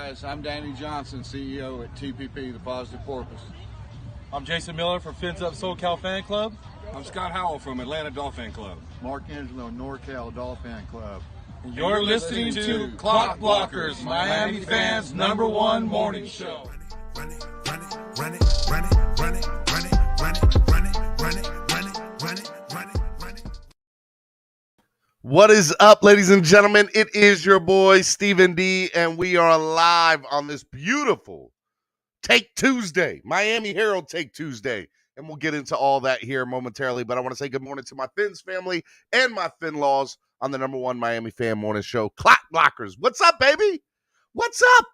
guys, I'm Danny Johnson, CEO at TPP, The Positive Porpoise. I'm Jason Miller from Fins Up SoCal Fan Club. I'm Scott Howell from Atlanta Dolphin Club. Mark Angelo, NorCal Dolphin Club. You're listening to Clock Blockers, Miami fans' #1 morning show. Run it, run it, run it, run it, run it, run it, run it, run it, run it, run it, run it, run it, run it. What is up, ladies and gentlemen? It is your boy, Stephen D, and we are live on this beautiful Take Tuesday, Miami Herald Take Tuesday, and we'll get into all that here momentarily, but I want to say good morning to my Fins family and my Fin-Laws on the #1 Miami fan morning show, Clock Blockers. What's up, baby? What's up?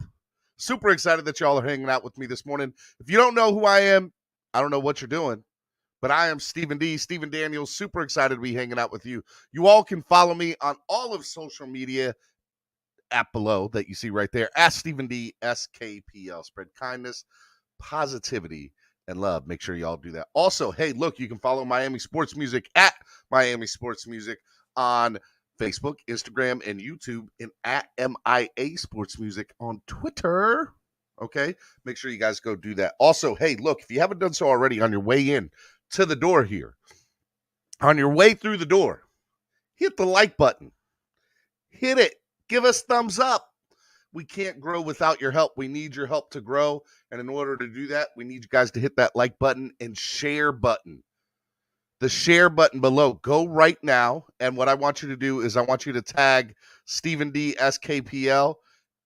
Super excited that y'all are hanging out with me this morning. If you don't know who I am, I don't know what you're doing. But I am Stephen D, Stephen Daniels, super excited to be hanging out with you. You all can follow me on all of social media app below that you see right there. Ask Stephen D, SKPL. Spread kindness, positivity, and love. Make sure y'all do that. Also, hey, look, you can follow Miami Sports Music at Miami Sports Music on Facebook, Instagram, and YouTube, and at MIA Sports Music on Twitter. Okay? Make sure you guys go do that. Also, hey, look, if you haven't done so already, on your way in to the door here, on your way through the door, hit the like button. Hit it. Give us thumbs up. We can't grow without your help. We need your help to grow. And in order to do that, we need you guys to hit that like button and share button. The share button below. Go right now. And what I want you to do is I want you to tag Stephen D, SKPL,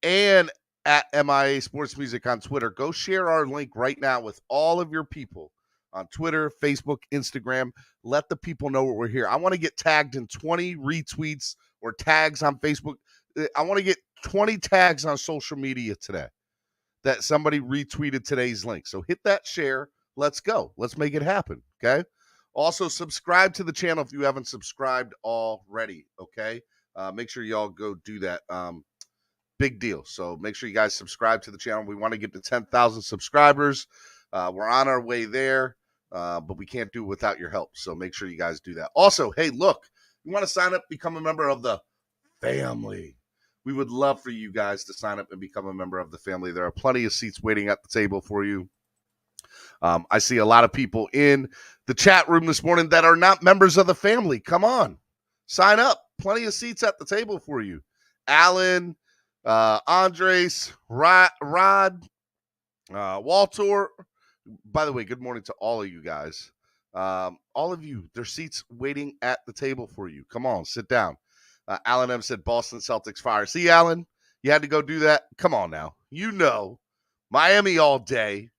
and at MIA Sports Music on Twitter. Go share our link right now with all of your people on Twitter, Facebook, Instagram. Let the people know we're here. I want to get tagged in 20 retweets or tags on Facebook. I want to get 20 tags on social media today that somebody retweeted today's link. So hit that share. Let's go. Let's make it happen, okay? Also, subscribe to the channel if you haven't subscribed already, okay? Make sure y'all go do that. Big deal. So make sure you guys subscribe to the channel. We want to get to 10,000 subscribers. We're on our way there, but we can't do it without your help. So make sure you guys do that. Also, hey, look, you want to sign up, become a member of the family. We would love for you guys to sign up and become a member of the family. There are plenty of seats waiting at the table for you. I see a lot of people in the chat room this morning that are not members of the family. Come on, sign up. Plenty of seats at the table for you. Alan, Andres, Rod, Walter. By the way, good morning to all of you guys. All of you, there's seats waiting at the table for you. Come on, sit down. Alan M. said Boston Celtics fire. See, Alan, you had to go do that? Come on now. You know, Miami all day.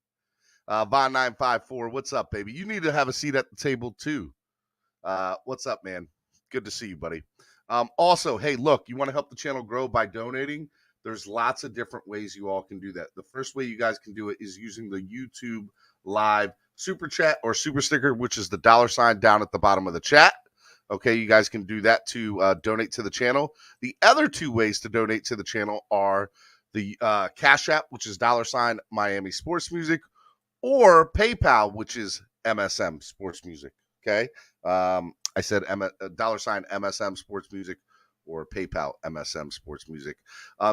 Von 954, what's up, baby? You need to have a seat at the table, too. What's up, man? Good to see you, buddy. Also, hey, look, you want to help the channel grow by donating? There's lots of different ways you all can do that. The first way you guys can do it is using the YouTube Live Super Chat or Super Sticker, which is the $ down at the bottom of the chat. Okay, you guys can do that to donate to the channel. The other two ways to donate to the channel are the Cash App, which is $ Miami Sports Music, or PayPal, which is MSM Sports Music. Okay, I said $ MSM Sports Music or PayPal MSM Sports Music.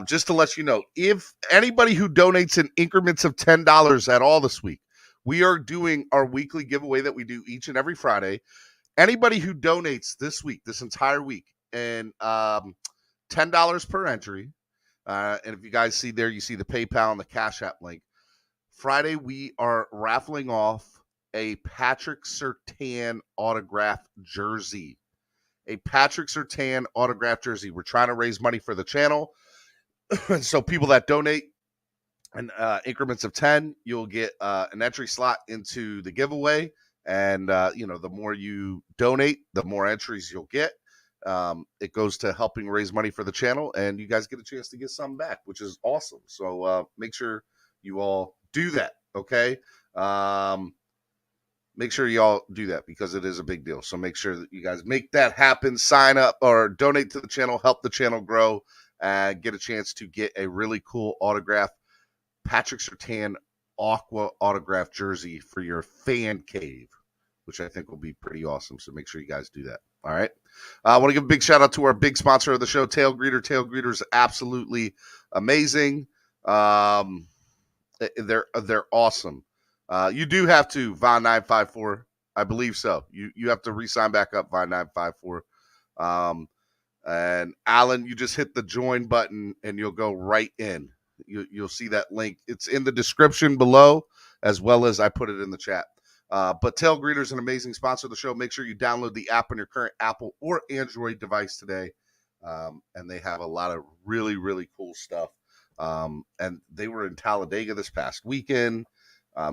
Just to let you know, if anybody who donates in increments of $10 at all this week, we are doing our weekly giveaway that we do each and every Friday. Anybody who donates this week, this entire week, and $10 per entry, and if you guys see there, you see the PayPal and the Cash App link. Friday, we are raffling off a Patrick Surtain autograph jersey. A Patrick Surtain autograph jersey. We're trying to raise money for the channel. So people that donate in increments of 10, you'll get an entry slot into the giveaway. And, the more you donate, the more entries you'll get. It goes to helping raise money for the channel, and you guys get a chance to get some back, which is awesome. So make sure you all do that, okay? Make sure you all do that because it is a big deal. So make sure that you guys make that happen. Sign up or donate to the channel, help the channel grow, and get a chance to get a really cool autograph, Patrick Surtain Aqua autograph jersey for your fan cave, which I think will be pretty awesome. So make sure you guys do that. All right. I want to give a big shout out to our big sponsor of the show, Tail Greeter. Tail Greeter is absolutely amazing. They're awesome. You do have to Von 954, I believe so. You have to re-sign back up Von 954. And Alan, you just hit the join button and you'll go right in. You'll see that link. It's in the description below, as well as I put it in the chat. But Tailgreeter is an amazing sponsor of the show. Make sure you download the app on your current Apple or Android device today. And they have a lot of really, really cool stuff. And they were in Talladega this past weekend.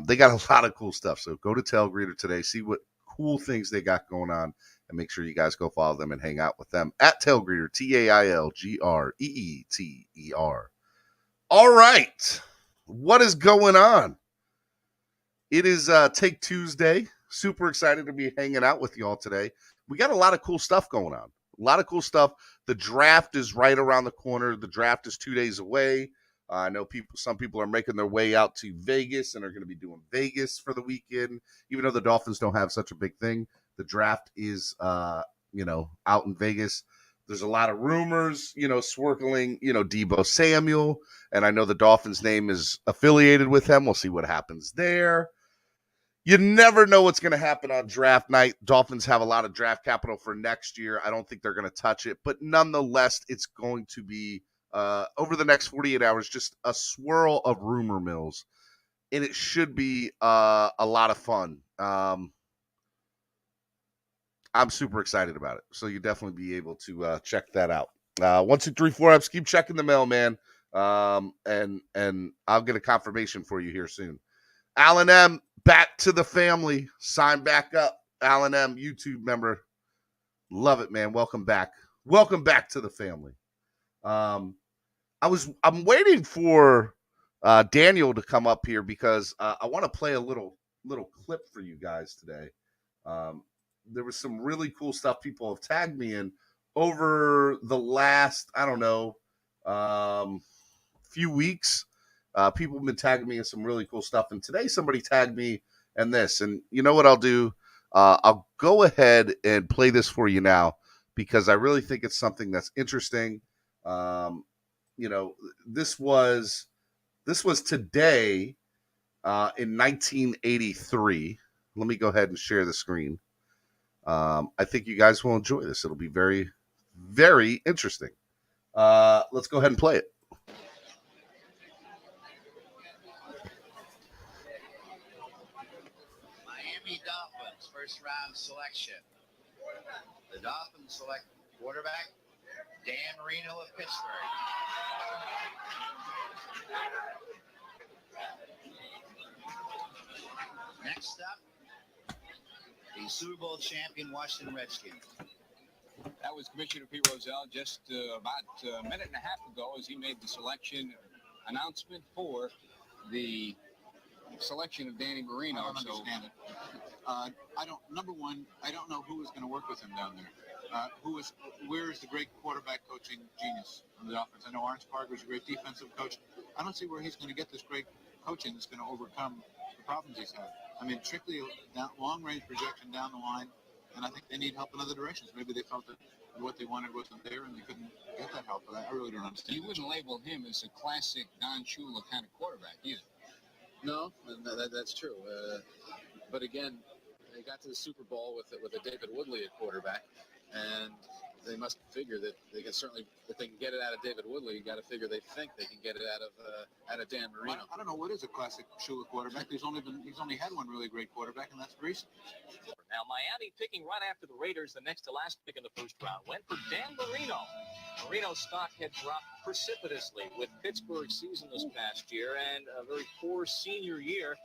They got a lot of cool stuff. So go to Tailgreeter today, see what cool things they got going on, and make sure you guys go follow them and hang out with them at Tailgreeter, TAILGREETER. All right. What is going on? It is Take Tuesday. Super excited to be hanging out with y'all today. We got a lot of cool stuff going on. A lot of cool stuff. The draft is right around the corner. The draft is 2 days away. I know some people are making their way out to Vegas and are going to be doing Vegas for the weekend. Even though the Dolphins don't have such a big thing, the draft is, out in Vegas. There's a lot of rumors, swirling, Deebo Samuel. And I know the Dolphins name is affiliated with him. We'll see what happens there. You never know what's going to happen on draft night. Dolphins have a lot of draft capital for next year. I don't think they're going to touch it. But nonetheless, it's going to be, over the next 48 hours, just a swirl of rumor mills. And it should be a lot of fun. I'm super excited about it. So you definitely be able to check that out. 1, 2, 3, 4 apps. Keep checking the mail, man. And I'll get a confirmation for you here soon. Alan M., back to the family. Sign back up. Alan M., YouTube member. Love it, man. Welcome back. Welcome back to the family. I'm waiting for Daniel to come up here because I want to play a little clip for you guys today. There was some really cool stuff people have tagged me in over the last, few weeks. People have been tagging me in some really cool stuff. And today somebody tagged me in this. And you know what I'll do? I'll go ahead and play this for you now because I really think it's something that's interesting. This was today in 1983. Let me go ahead and share the screen. I think you guys will enjoy this. It'll be very, very interesting. Let's go ahead and play it. Miami Dolphins first round selection. The Dolphins select quarterback Dan Marino of Pittsburgh. Next up, the Super Bowl champion Washington Redskins. That was Commissioner Pete Rozelle just about a minute and a half ago as he made the selection announcement for the selection of Danny Marino. I don't understand it. Number one, I don't know who is going to work with him down there. Where is the great quarterback coaching genius on the Dolphins? I know Orange Parker is a great defensive coach. I don't see where he's going to get this great coaching that's going to overcome the problems he's had. I mean, strictly long-range projection down the line, and I think they need help in other directions. Maybe they felt that what they wanted wasn't there and they couldn't get that help, but I really don't understand. You wouldn't label him as a classic Don Shula kind of quarterback either. No, that's true. But again, they got to the Super Bowl with a David Woodley at quarterback, and they must figure that they can certainly, if they can get it out of David Woodley, you got to figure they think they can get it out of Dan Marino. I don't know what is a classic Shula quarterback. He's only had one really great quarterback, and that's recent. Now Miami picking right after the Raiders, the next to last pick in the first round, went for Dan Marino. Marino's stock had dropped precipitously with Pittsburgh's season this past year and a very poor senior year.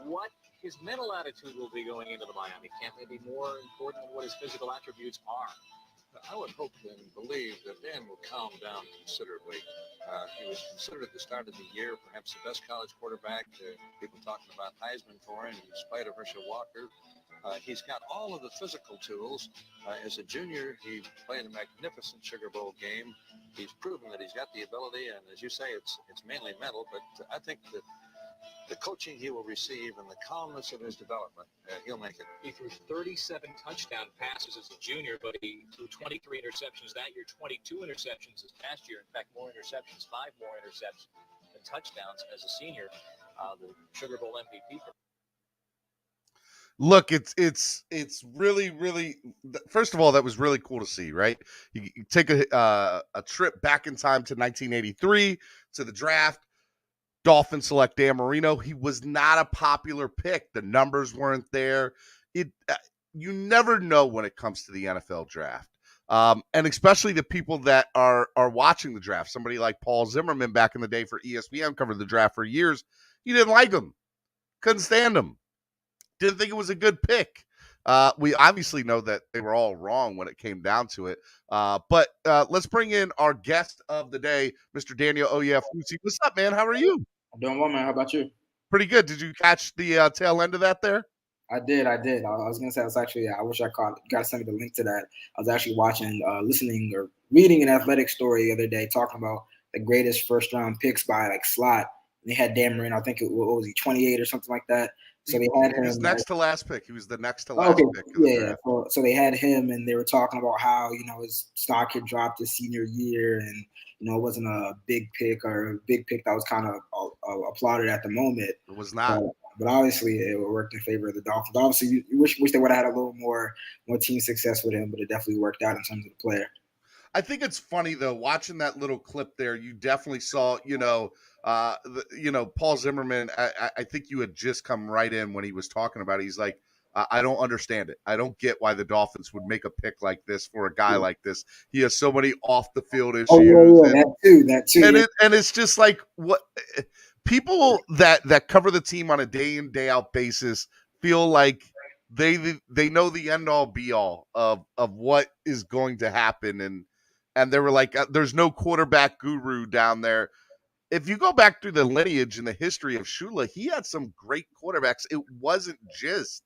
What his mental attitude will be going into the Miami camp may be more important than what his physical attributes are. I would hope and believe that Dan will calm down considerably. He was considered at the start of the year perhaps the best college quarterback. People talking about Heisman for him in spite of Herschel Walker. He's got all of the physical tools. As a junior, he played a magnificent Sugar Bowl game. He's proven that he's got the ability, and as you say, it's mainly mental. But I think that the coaching he will receive and the calmness of his development, he'll make it. He threw 37 touchdown passes as a junior, but he threw 23 interceptions that year, 22 interceptions this past year. In fact, more interceptions, 5 more interceptions than touchdowns as a senior. The Sugar Bowl MVP. Look, it's really, really. First of all, that was really cool to see, right? You take a trip back in time to 1983 to the draft. Dolphins select Dan Marino. He was not a popular pick. The numbers weren't there. You never know when it comes to the NFL draft, and especially the people that are watching the draft. Somebody like Paul Zimmerman back in the day for ESPN covered the draft for years. You didn't like him, couldn't stand him. Didn't think it was a good pick. We obviously know that they were all wrong when it came down to it. But let's bring in our guest of the day, Mr. Daniel Oyefusi. What's up, man? How are you? I'm doing well, man. How about you? Pretty good. Did you catch the tail end of that there? I did. I was going to say, I wish I caught it. You got to send me the link to that. I was actually listening or reading an athletic story the other day talking about the greatest first-round picks by, like, slot. And they had Dan Marino. I think what was he, 28 or something like that? So they had him. He was next to last pick. He was the next to last pick. Yeah. So they had him, and they were talking about how, his stock had dropped his senior year, and, it wasn't a big pick or a big pick that was kind of applauded at the moment. It was not. But obviously, it worked in favor of the Dolphins. Obviously, you wish they would have had a little more team success with him, but it definitely worked out in terms of the player. I think it's funny, though, watching that little clip there, you definitely saw, Paul Zimmerman, I think you had just come right in when he was talking about it. He's like, I don't understand it. I don't get why the Dolphins would make a pick like this for a guy like this. He has so many off the field issues. Oh, yeah, that too. And it's just like what people that cover the team on a day in, day out basis feel like they know the end all be all of what is going to happen. And they were like, there's no quarterback guru down there. If you go back through the lineage and the history of Shula, he had some great quarterbacks. It wasn't just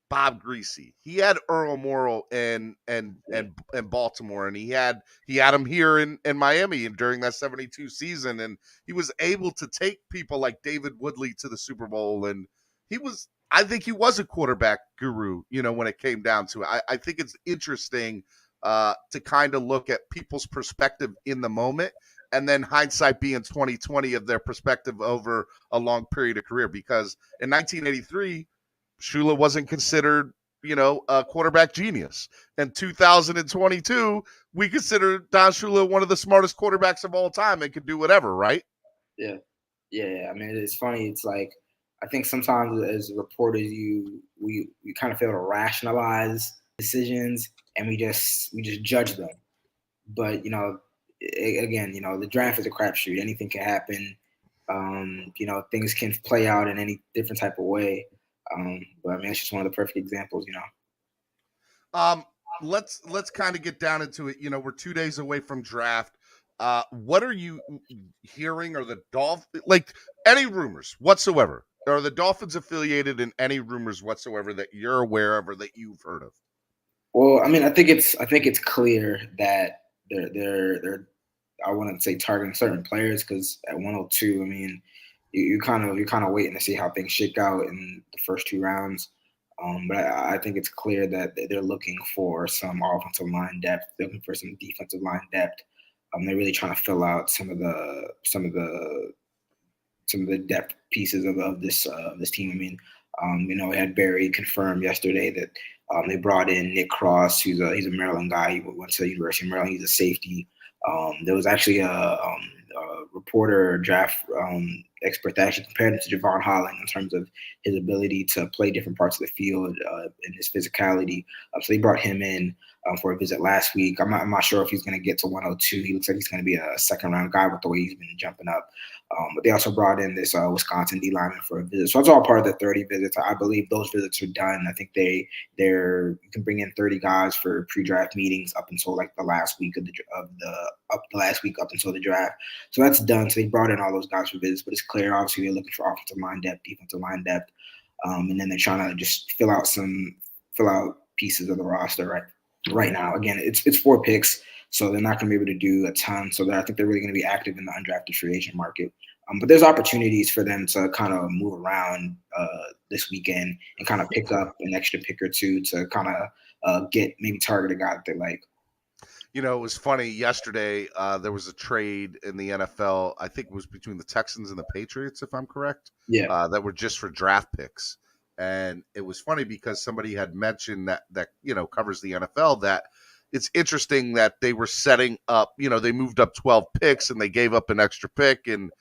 Bob Greasy. He had Earl Morrall and Baltimore, and he had him here in Miami and during that 72 season, and he was able to take people like David Woodley to the Super Bowl, and I think he was a quarterback guru, when it came down to it. I think it's interesting to kind of look at people's perspective in the moment, and then hindsight being 2020 of their perspective over a long period of career. Because in 1983, Shula wasn't considered, a quarterback genius. In 2022, we consider Don Shula one of the smartest quarterbacks of all time and could do whatever, right? Yeah. I mean, it's funny. It's like, I think sometimes as reporters, we kind of fail to rationalize decisions, and we just judge them. But, again, the draft is a crapshoot. Anything can happen. Things can play out in any different type of way. But I mean, it's just one of the perfect examples, Let's kind of get down into it. We're 2 days away from draft. What are you hearing? Are the Dolphins, like, any rumors whatsoever? Are the Dolphins affiliated in any rumors whatsoever that you're aware of or that you've heard of? Well, I mean, I think it's clear that they're I wouldn't say targeting certain players, because at 102, I mean, you're kind of waiting to see how things shake out in the first 2 rounds. But I think it's clear that they're looking for some offensive line depth, they're looking for some defensive line depth. They're really trying to fill out some of the depth pieces of this team. I mean, we had Barry confirm yesterday that they brought in Nick Cross, he's a Maryland guy. He went to the University of Maryland. He's a safety. There was actually a reporter, draft expert that actually compared him to Javon Holland in terms of his ability to play different parts of the field and his physicality. So they brought him in for a visit last week. I'm not sure if he's going to get to 102. He looks like he's going to be a second-round guy with the way he's been jumping up. But they also brought in this Wisconsin D lineman for a visit. So it's all part of the 30 visits. I believe those visits are done. I think you can bring in 30 guys for pre-draft meetings up until like the last week up until the draft. So that's done. So they brought in all those guys for visits. But it's clear, obviously, they're looking for offensive line depth, defensive line depth, and then they're trying to just fill out pieces of the roster right now. Again, it's 4 picks. So they're not going to be able to do a ton. So I think they're really going to be active in the undrafted free agent market. But there's opportunities for them to kind of move around this weekend and kind of pick up an extra pick or two to kind of get maybe target a guy that they like. You know, it was funny. Yesterday, there was a trade in the NFL. I think it was between the Texans and the Patriots, if I'm correct. Yeah. That were just for draft picks. And it was funny because somebody had mentioned that covers the NFL, that it's interesting that they were setting up, they moved up 12 picks and they gave up an extra pick. And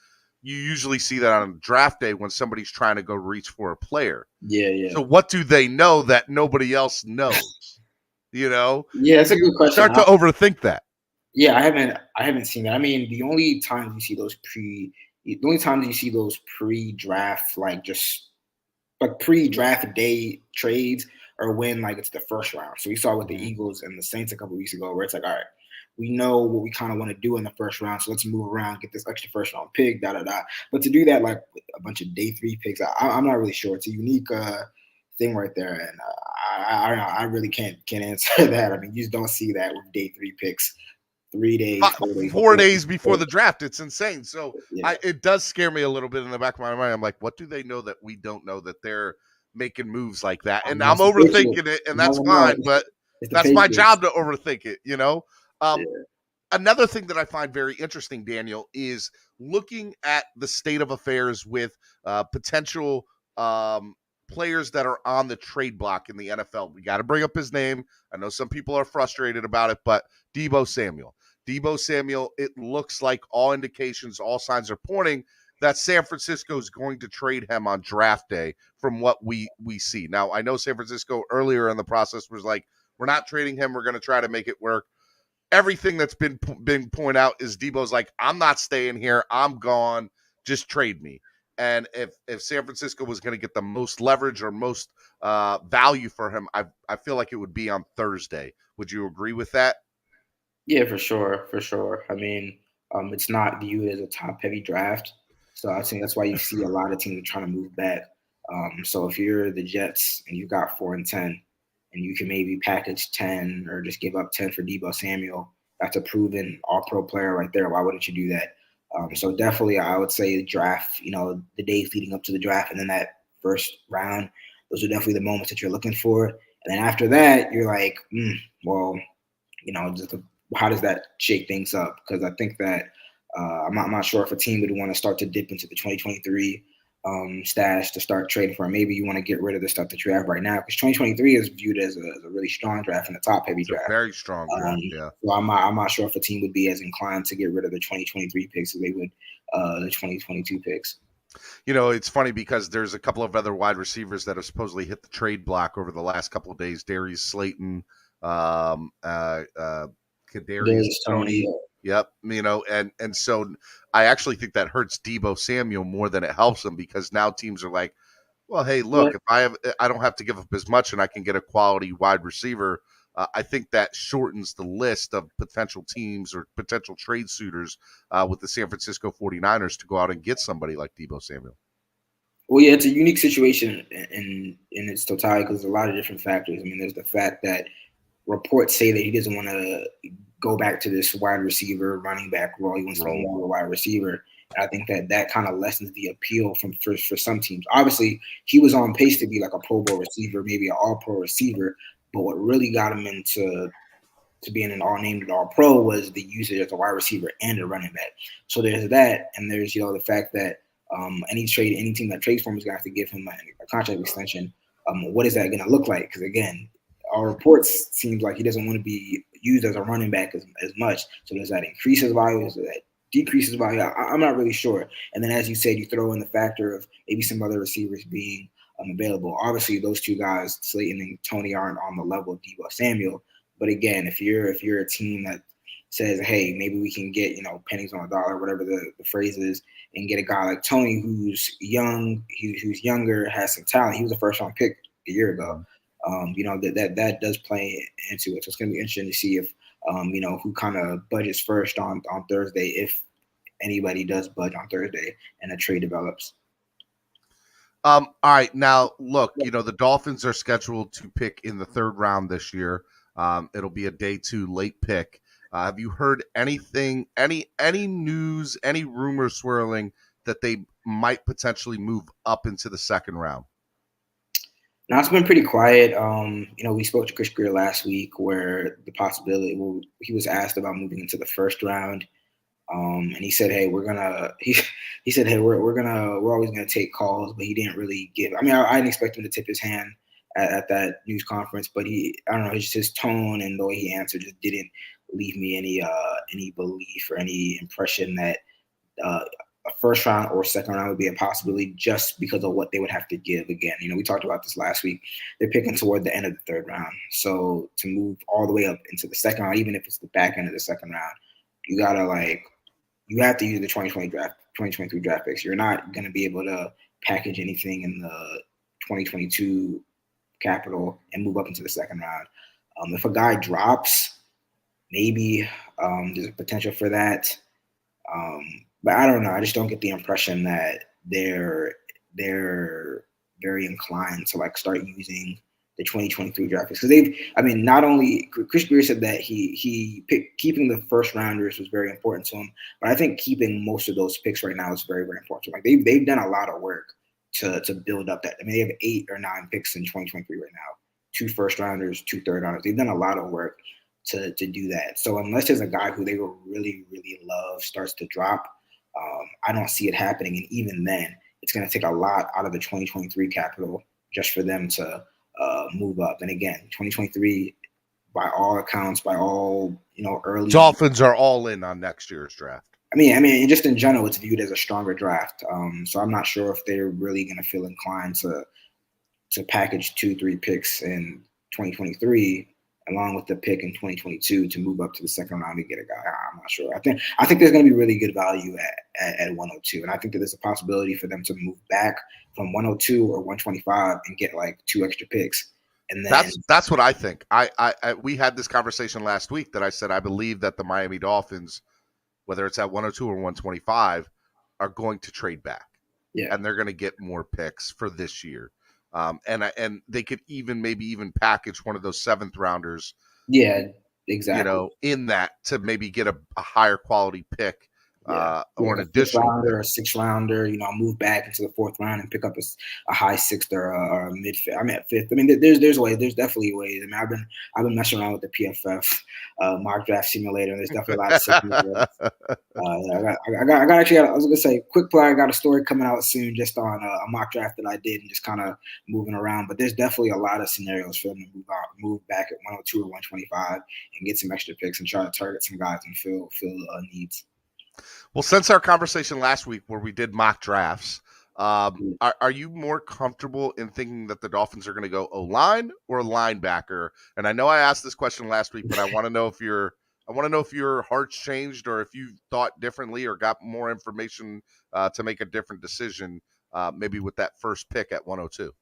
you usually see that on draft day when somebody's trying to go reach for a player. Yeah. So what do they know that nobody else knows? Yeah, that's a good question. Start to overthink that. Yeah, I haven't seen that. I mean, the only times you see those pre-draft, like just like pre-draft day trades are when like it's the first round. So we saw with the Eagles and the Saints a couple weeks ago, where it's like, all right, we know what we kind of want to do in the first round, so let's move around, get this extra first round pick, But to do that like with a bunch of day 3 picks, I'm not really sure. It's a unique thing right there, and I really can't answer that. I mean, you just don't see that with day 3 picks. 3 days, 4 days before the draft. It's insane. So it does scare me a little bit in the back of my mind. I'm like, what do they know that we don't know, that they're making moves like that? And I'm overthinking it, and that's fine, but that's my job to overthink it, Another thing that I find very interesting, Daniel, is looking at the state of affairs with potential players that are on the trade block in the NFL. We got to bring up his name. I know some people are frustrated about it, but Deebo Samuel, it looks like all indications, all signs are pointing that San Francisco is going to trade him on draft day from what we see. Now, I know San Francisco earlier in the process was like, we're not trading him. We're going to try to make it work. Everything that's been pointed out is Deebo's like, I'm not staying here. I'm gone. Just trade me. And if San Francisco was going to get the most leverage or most value for him, I feel like it would be on Thursday. Would you agree with that? Yeah, for sure. I mean, it's not viewed as a top-heavy draft, so I think that's why you see a lot of teams trying to move back. So if you're the Jets and you've got 4 and 10, and you can maybe package 10 or just give up 10 for Deebo Samuel, that's a proven all-pro player right there. Why wouldn't you do that? So definitely, I would say the draft, the days leading up to the draft and then that first round, those are definitely the moments that you're looking for. And then after that, you're like, just how does that shake things up? Because I think that I'm not sure if a team would want to start to dip into the 2023 stash to start trading for. Maybe you want to get rid of the stuff that you have right now, because 2023 is viewed as a really strong draft and a top-heavy draft. Very strong draft, yeah. So I'm not sure if a team would be as inclined to get rid of the 2023 picks as they would the 2022 picks. It's funny because there's a couple of other wide receivers that have supposedly hit the trade block over the last couple of days. Darius Slayton, Kadarius Toney. Yep. And so I actually think that hurts Deebo Samuel more than it helps him, because now teams are like, well, hey, look, if I don't have to give up as much and I can get a quality wide receiver, I think that shortens the list of potential teams or potential trade suitors with the San Francisco 49ers to go out and get somebody like Deebo Samuel. Well, yeah, it's a unique situation in its totality because there's a lot of different factors. I mean, there's the fact that reports say that he doesn't want to go back to this wide receiver, running back role. He wants to be more of a wide receiver. And I think that kind of lessens the appeal for some teams. Obviously, he was on pace to be like a Pro Bowl receiver, maybe an All-Pro receiver. But what really got him into being an all-named All-Pro was the usage as a wide receiver and a running back. So there's that, and there's the fact that any team that trades for him is going to have to give him a contract extension. What is that going to look like? Because again, our reports seems like he doesn't want to be used as a running back as much. So does that increase his value? Does that decrease his value? I'm not really sure. And then, as you said, you throw in the factor of maybe some other receivers being available. Obviously, those two guys, Slayton and Toney, aren't on the level of Deebo Samuel. But again, if you're a team that says, hey, maybe we can get pennies on a dollar, whatever the phrase is, and get a guy like Toney who's young, who's younger, has some talent. He was a first-round pick a year ago. That does play into it. So it's going to be interesting to see if who kind of budgets first on Thursday, if anybody does budge on Thursday and a trade develops. All right. Now, look, the Dolphins are scheduled to pick in the 3rd round this year. It'll be a day 2 late pick. Have you heard anything, any news, any rumors swirling that they might potentially move up into the second round? Now, it's been pretty quiet. We spoke to Chris Greer last week where the possibility, he was asked about moving into the first round. And he said, "Hey, we're always gonna take calls," but he didn't really give. I mean, I didn't expect him to tip his hand at that news conference, but I don't know, his tone and the way he answered just didn't leave me any belief or any impression that a first round or second round would be a possibility just because of what they would have to give. Again, we talked about this last week. They're picking toward the end of the third round, so to move all the way up into the second round, even if it's the back end of the second round, you have to use the 2023 draft picks. You're not going to be able to package anything in the 2022 capital and move up into the second round. If a guy drops, maybe there's a potential for that. But I don't know. I just don't get the impression that they're very inclined to start using the 2023 draft picks, because not only Chris Greer said that he picked keeping the first rounders was very important to him, but I think keeping most of those picks right now is very, very important. They've done a lot of work to build up that. I mean, they have 8 or 9 picks in 2023 right now, 2 first rounders, 2 third rounders. They've done a lot of work to do that. So unless there's a guy who they will really, really love starts to drop, I don't see it happening. And even then, it's going to take a lot out of the 2023 capital just for them to move up. And again, 2023, by all accounts, by all early Dolphins are all in on next year's draft. I mean, just in general, it's viewed as a stronger draft. So I'm not sure if they're really going to feel inclined to package 2-3 picks in 2023 along with the pick in 2022 to move up to the second round and get a guy. I'm not sure. I think there's going to be really good value at 102, and I think that there's a possibility for them to move back from 102 or 125 and get 2 extra picks. And then that's what I think. We had this conversation last week that I said I believe that the Miami Dolphins, whether it's at 102 or 125, are going to trade back. Yeah, and they're going to get more picks for this year. And they could even package one of those 7th rounders. Yeah, exactly. In that to maybe get a higher quality pick. Or an additional rounder or 6th rounder, move back into the 4th round and pick up a high 6th or a mid 5th. I mean, at 5th. I mean, there's ways. There's definitely ways. I mean, I've been messing around with the PFF mock draft simulator. And there's definitely a lot of signatures. I was gonna say, quick plug. I got a story coming out soon just on a mock draft that I did and just kind of moving around. But there's definitely a lot of scenarios for them to move back at 102 or 125 and get some extra picks and try to target some guys and fill needs. Well, since our conversation last week where we did mock drafts, are you more comfortable in thinking that the Dolphins are going to go O-line or linebacker? And I know I asked this question last week, but I want to know if your heart's changed or if you thought differently or got more information to make a different decision, maybe with that first pick at 102.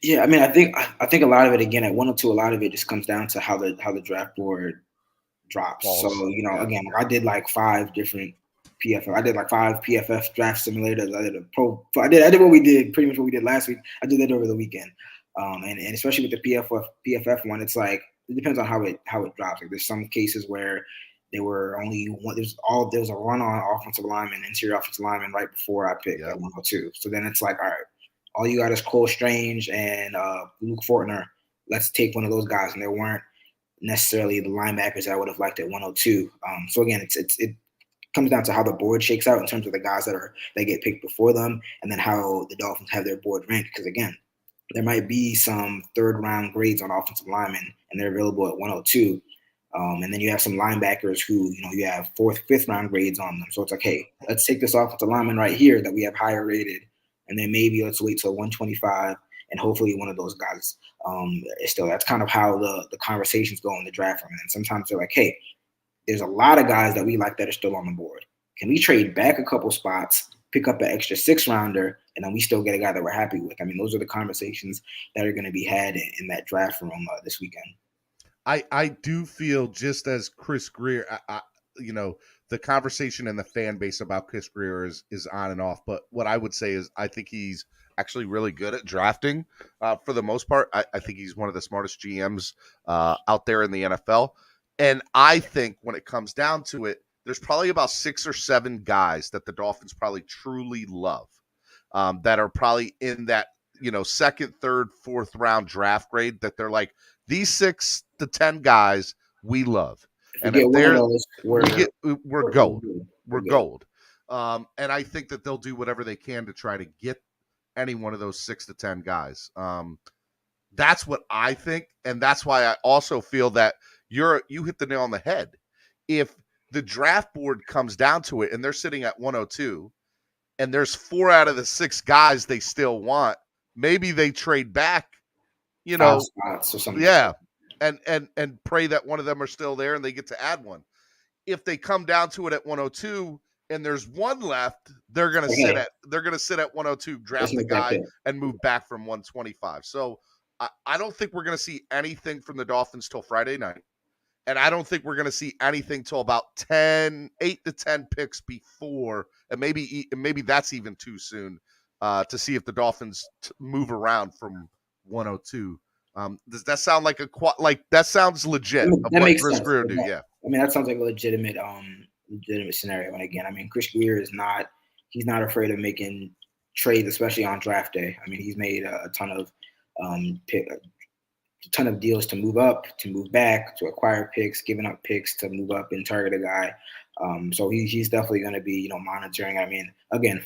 Yeah, I mean, I think a lot of it, again, at 102, a lot of it just comes down to how the draft board drops. So, again, I did 5 different PFF. I did 5 PFF draft simulators. I did what we did, pretty much what we did last week. I did that over the weekend. And especially with the PFF one, it's it depends on how it drops. There's some cases where there were only one. There was a run on offensive lineman, interior offensive lineman right before I picked at 102. So then it's all right, all you got is Cole Strange and Luke Fortner. Let's take one of those guys, and there weren't necessarily the linebackers I would have liked at 102. So again, it comes down to how the board shakes out in terms of the guys that get picked before them, and then how the Dolphins have their board ranked. Because again, there might be some 3rd round grades on offensive linemen, and they're available at 102. And then you have some linebackers who you have 4th, 5th round grades on them. So it's hey, let's take this offensive lineman right here that we have higher rated, and then maybe let's wait till 125, and hopefully one of those guys is still. That's kind of how the conversations go in the draft room. And sometimes they're hey, there's a lot of guys that we like that are still on the board. Can we trade back a couple spots, pick up an extra 6th rounder, and then we still get a guy that we're happy with? I mean, those are the conversations that are going to be had in that draft room this weekend. I do feel just as Chris Greer, the conversation in the fan base about Chris Greer is on and off. But what I would say is I think he's actually really good at drafting for the most part. I think he's one of the smartest GMs out there in the NFL. And I think when it comes down to it, there's probably about 6 or 7 guys that the Dolphins probably truly love, that are probably in that, second, third, fourth round draft grade, that they're like, these 6 to 10 guys we love. And if one of those, we're gold. We're gold. And I think that they'll do whatever they can to try to get any one of those 6 to 10 guys. That's what I think. And that's why I also feel that you hit the nail on the head. If the draft board comes down to it and they're sitting at 102 and there's 4 out of the 6 guys they still want, maybe they trade back, 5 spots or something. Yeah. And pray that one of them are still there and they get to add one. If they come down to it at 102 and there's 1 left, they're going to sit at 102, draft the guy and move back from 125. So I don't think we're going to see anything from the Dolphins till Friday night. And I don't think we're going to see anything till about 8 to 10 picks before, and maybe that's even too soon to see if the Dolphins move around from 102. Does that sound like that sounds legit? That makes sense. Greer do, yeah. I mean, that sounds like a legitimate scenario. And again, I mean, Chris Greer he's not afraid of making trades, especially on draft day. I mean, he's made a ton of deals to move up, to move back, to acquire picks, giving up picks to move up and target a guy. So he's definitely going to be, monitoring. I mean, again,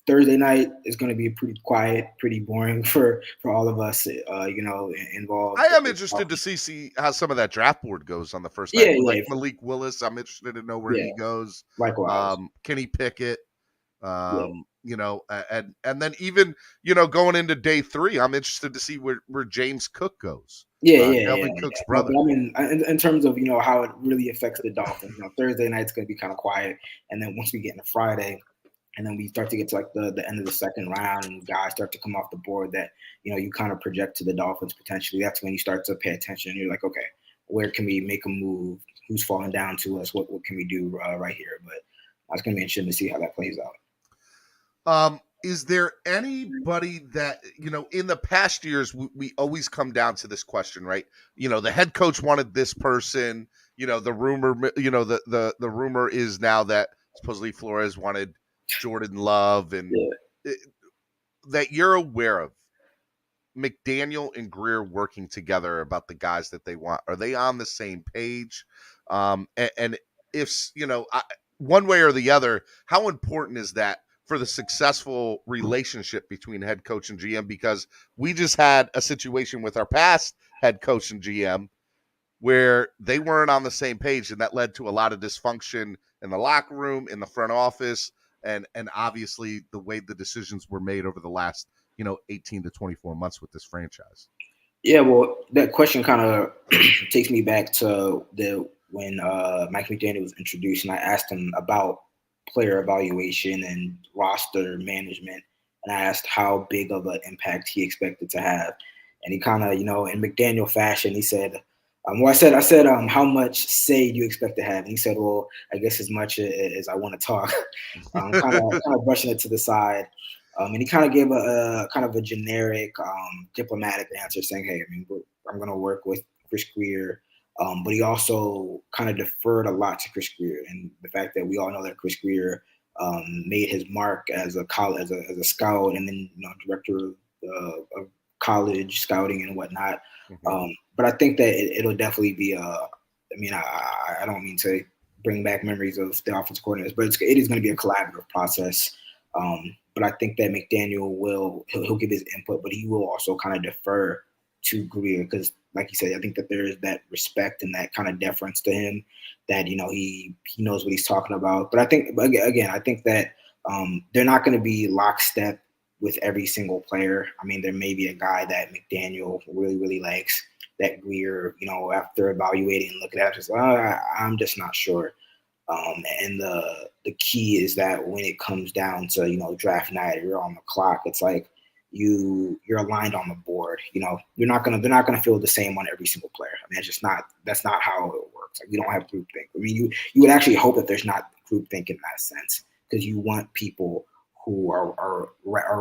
Thursday night is going to be pretty quiet, pretty boring for all of us, involved. I am interested to see how some of that draft board goes on the first night. Like Malik Willis, I'm interested to know where he goes. Likewise. Kenny Pickett. And then even, going into day 3, I'm interested to see where James Cook goes. Dalvin Cook's brother. But I mean, in terms of, how it really affects the Dolphins, Thursday night's going to be kind of quiet. And then once we get into Friday, and then we start to get to like the end of the second round and guys start to come off the board that, you kind of project to the Dolphins potentially. That's when you start to pay attention. You're like, okay, where can we make a move? Who's falling down to us? What can we do right here? But it's going to be interesting to see how that plays out. Is there anybody that, in the past years, we always come down to this question, right? The head coach wanted this person, the rumor, the rumor is now that supposedly Flores wanted Jordan Love, and that you're aware of McDaniel and Greer working together about the guys that they want. Are they on the same page? And if, one way or the other, how important is that for the successful relationship between head coach and GM? Because we just had a situation with our past head coach and GM where they weren't on the same page, and that led to a lot of dysfunction in the locker room, in the front office, and obviously the way the decisions were made over the last, 18 to 24 months with this franchise. Yeah, well, that question kind of takes me back to when Mike McDaniel was introduced, and I asked him about player evaluation and roster management, and I asked how big of an impact he expected to have. And he kind of, in McDaniel fashion, he said, I said, how much say do you expect to have? And he said, well, I guess as much as I want to talk. Kind of brushing it to the side. And he kind of gave a generic, diplomatic answer saying, hey, I'm going to work with Chris Greer. But he also kind of deferred a lot to Chris Greer, and the fact that we all know that Chris Greer made his mark as a scout, and then director of college scouting and whatnot. Mm-hmm. But I think that it'll definitely be I don't mean to bring back memories of the offensive coordinators, but it is going to be a collaborative process. But I think that McDaniel he'll give his input, but he will also kind of defer to Greer because, like you said, I think that there is that respect and that kind of deference to him that, he knows what he's talking about. But I think, again, I think that they're not going to be lockstep with every single player. I mean, there may be a guy that McDaniel really, really likes that Greer, after evaluating and looking at it, just I'm just not sure. And the key is that when it comes down to, draft night, you're on the clock, it's like, you're aligned on the board. They're not gonna feel the same on every single player. I mean, that's not how it works. Like, we don't have groupthink. I mean, you would actually hope that there's not groupthink in that sense, because you want people who are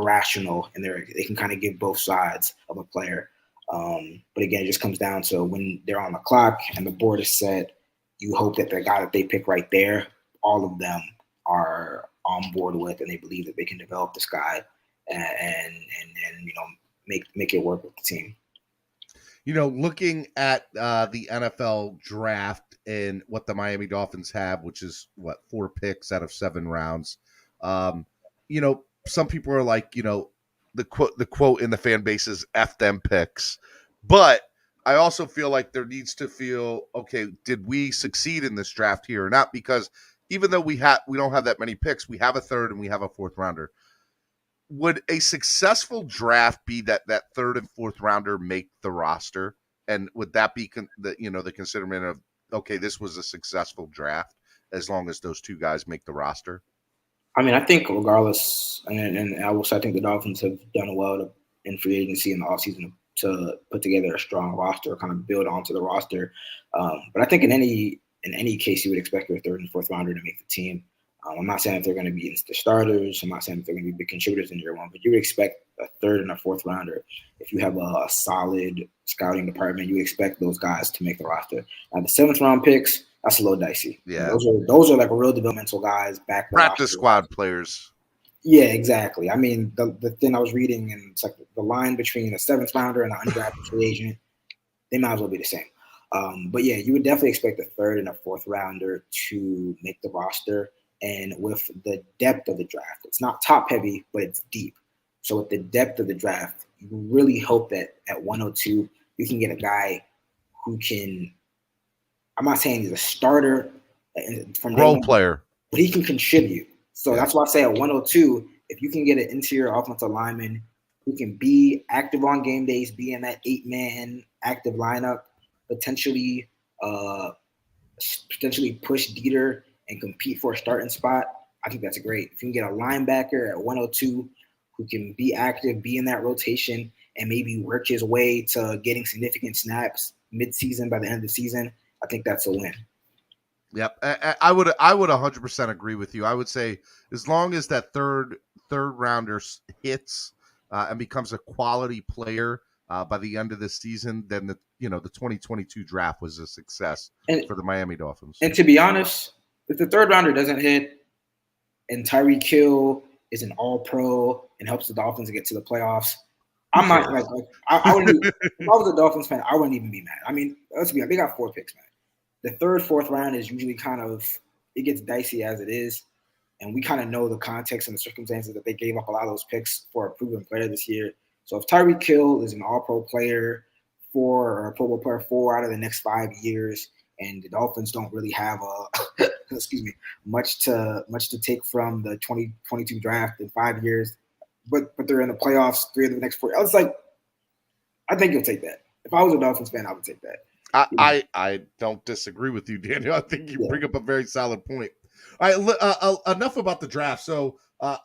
rational and they can kind of give both sides of a player. But again, it just comes down to when they're on the clock and the board is set, you hope that the guy that they pick right there all of them are on board with, and they believe that they can develop this guy and make it work with the team. Looking at the NFL draft and what the Miami Dolphins have, which is 4 picks out of 7 rounds. Some people are like, the quote in the fan base is F them picks. But I also feel like there needs to feel, okay, did we succeed in this draft here or not? Because even though we don't have that many picks, we have a 3rd and we have a 4th rounder. Would a successful draft be that 3rd and 4th rounder make the roster? And would that be the consideration of, okay, this was a successful draft as long as those 2 guys make the roster? I mean, I think regardless, and I think the Dolphins have done well in free agency in the offseason to put together a strong roster, kind of build onto the roster. But I think in any case, you would expect your 3rd and 4th rounder to make the team. I'm not saying that they're going to be the starters. I'm not saying that they're going to be big contributors in year one, but you would expect a 3rd and a 4th rounder. If you have a solid scouting department, you would expect those guys to make the roster. Now, the 7th round picks, that's a little dicey. Yeah. Those are like real developmental guys back. Practice squad players. Yeah, exactly. I mean, the thing I was reading, and it's like the line between a 7th rounder and an undrafted free agent, they might as well be the same. But yeah, you would definitely expect a 3rd and a 4th rounder to make the roster. And with the depth of the draft, it's not top heavy, but it's deep. So with the depth of the draft, you really hope that at 102, you can get a guy who can, I'm not saying he's a starter from role player, but he can contribute. So that's why I say at 102, if you can get an interior offensive lineman who can be active on game days, be in that 8-man active lineup, potentially push Dieter and compete for a starting spot, I think that's great. If you can get a linebacker at 102 who can be active, be in that rotation, and maybe work his way to getting significant snaps mid-season by the end of the season, I think that's a win. Yep, I would 100% agree with you. I would say as long as that third rounder hits and becomes a quality player by the end of the season, then the 2022 draft was a success for the Miami Dolphins. And to be honest, if the 3rd rounder doesn't hit and Tyreek Hill is an all-pro and helps the Dolphins get to the playoffs, I'm not I wouldn't. If I was a Dolphins fan, I wouldn't even be mad. I mean, let's be honest, they got 4 picks, man. The 3rd, 4th round is usually it gets dicey as it is, and we kind of know the context and the circumstances that they gave up a lot of those picks for a proven player this year. So if Tyreek Hill is an all-pro player or a Pro Bowl player 4 out of the next 5 years, and the Dolphins don't really have much to take from the 2022 draft in 5 years, but they're in the playoffs 3 of the next 4. I was like, I think you'll take that. If I was a Dolphins fan, I would take that. I don't disagree with you, Daniel. I think you bring up a very solid point. All right, enough about the draft. So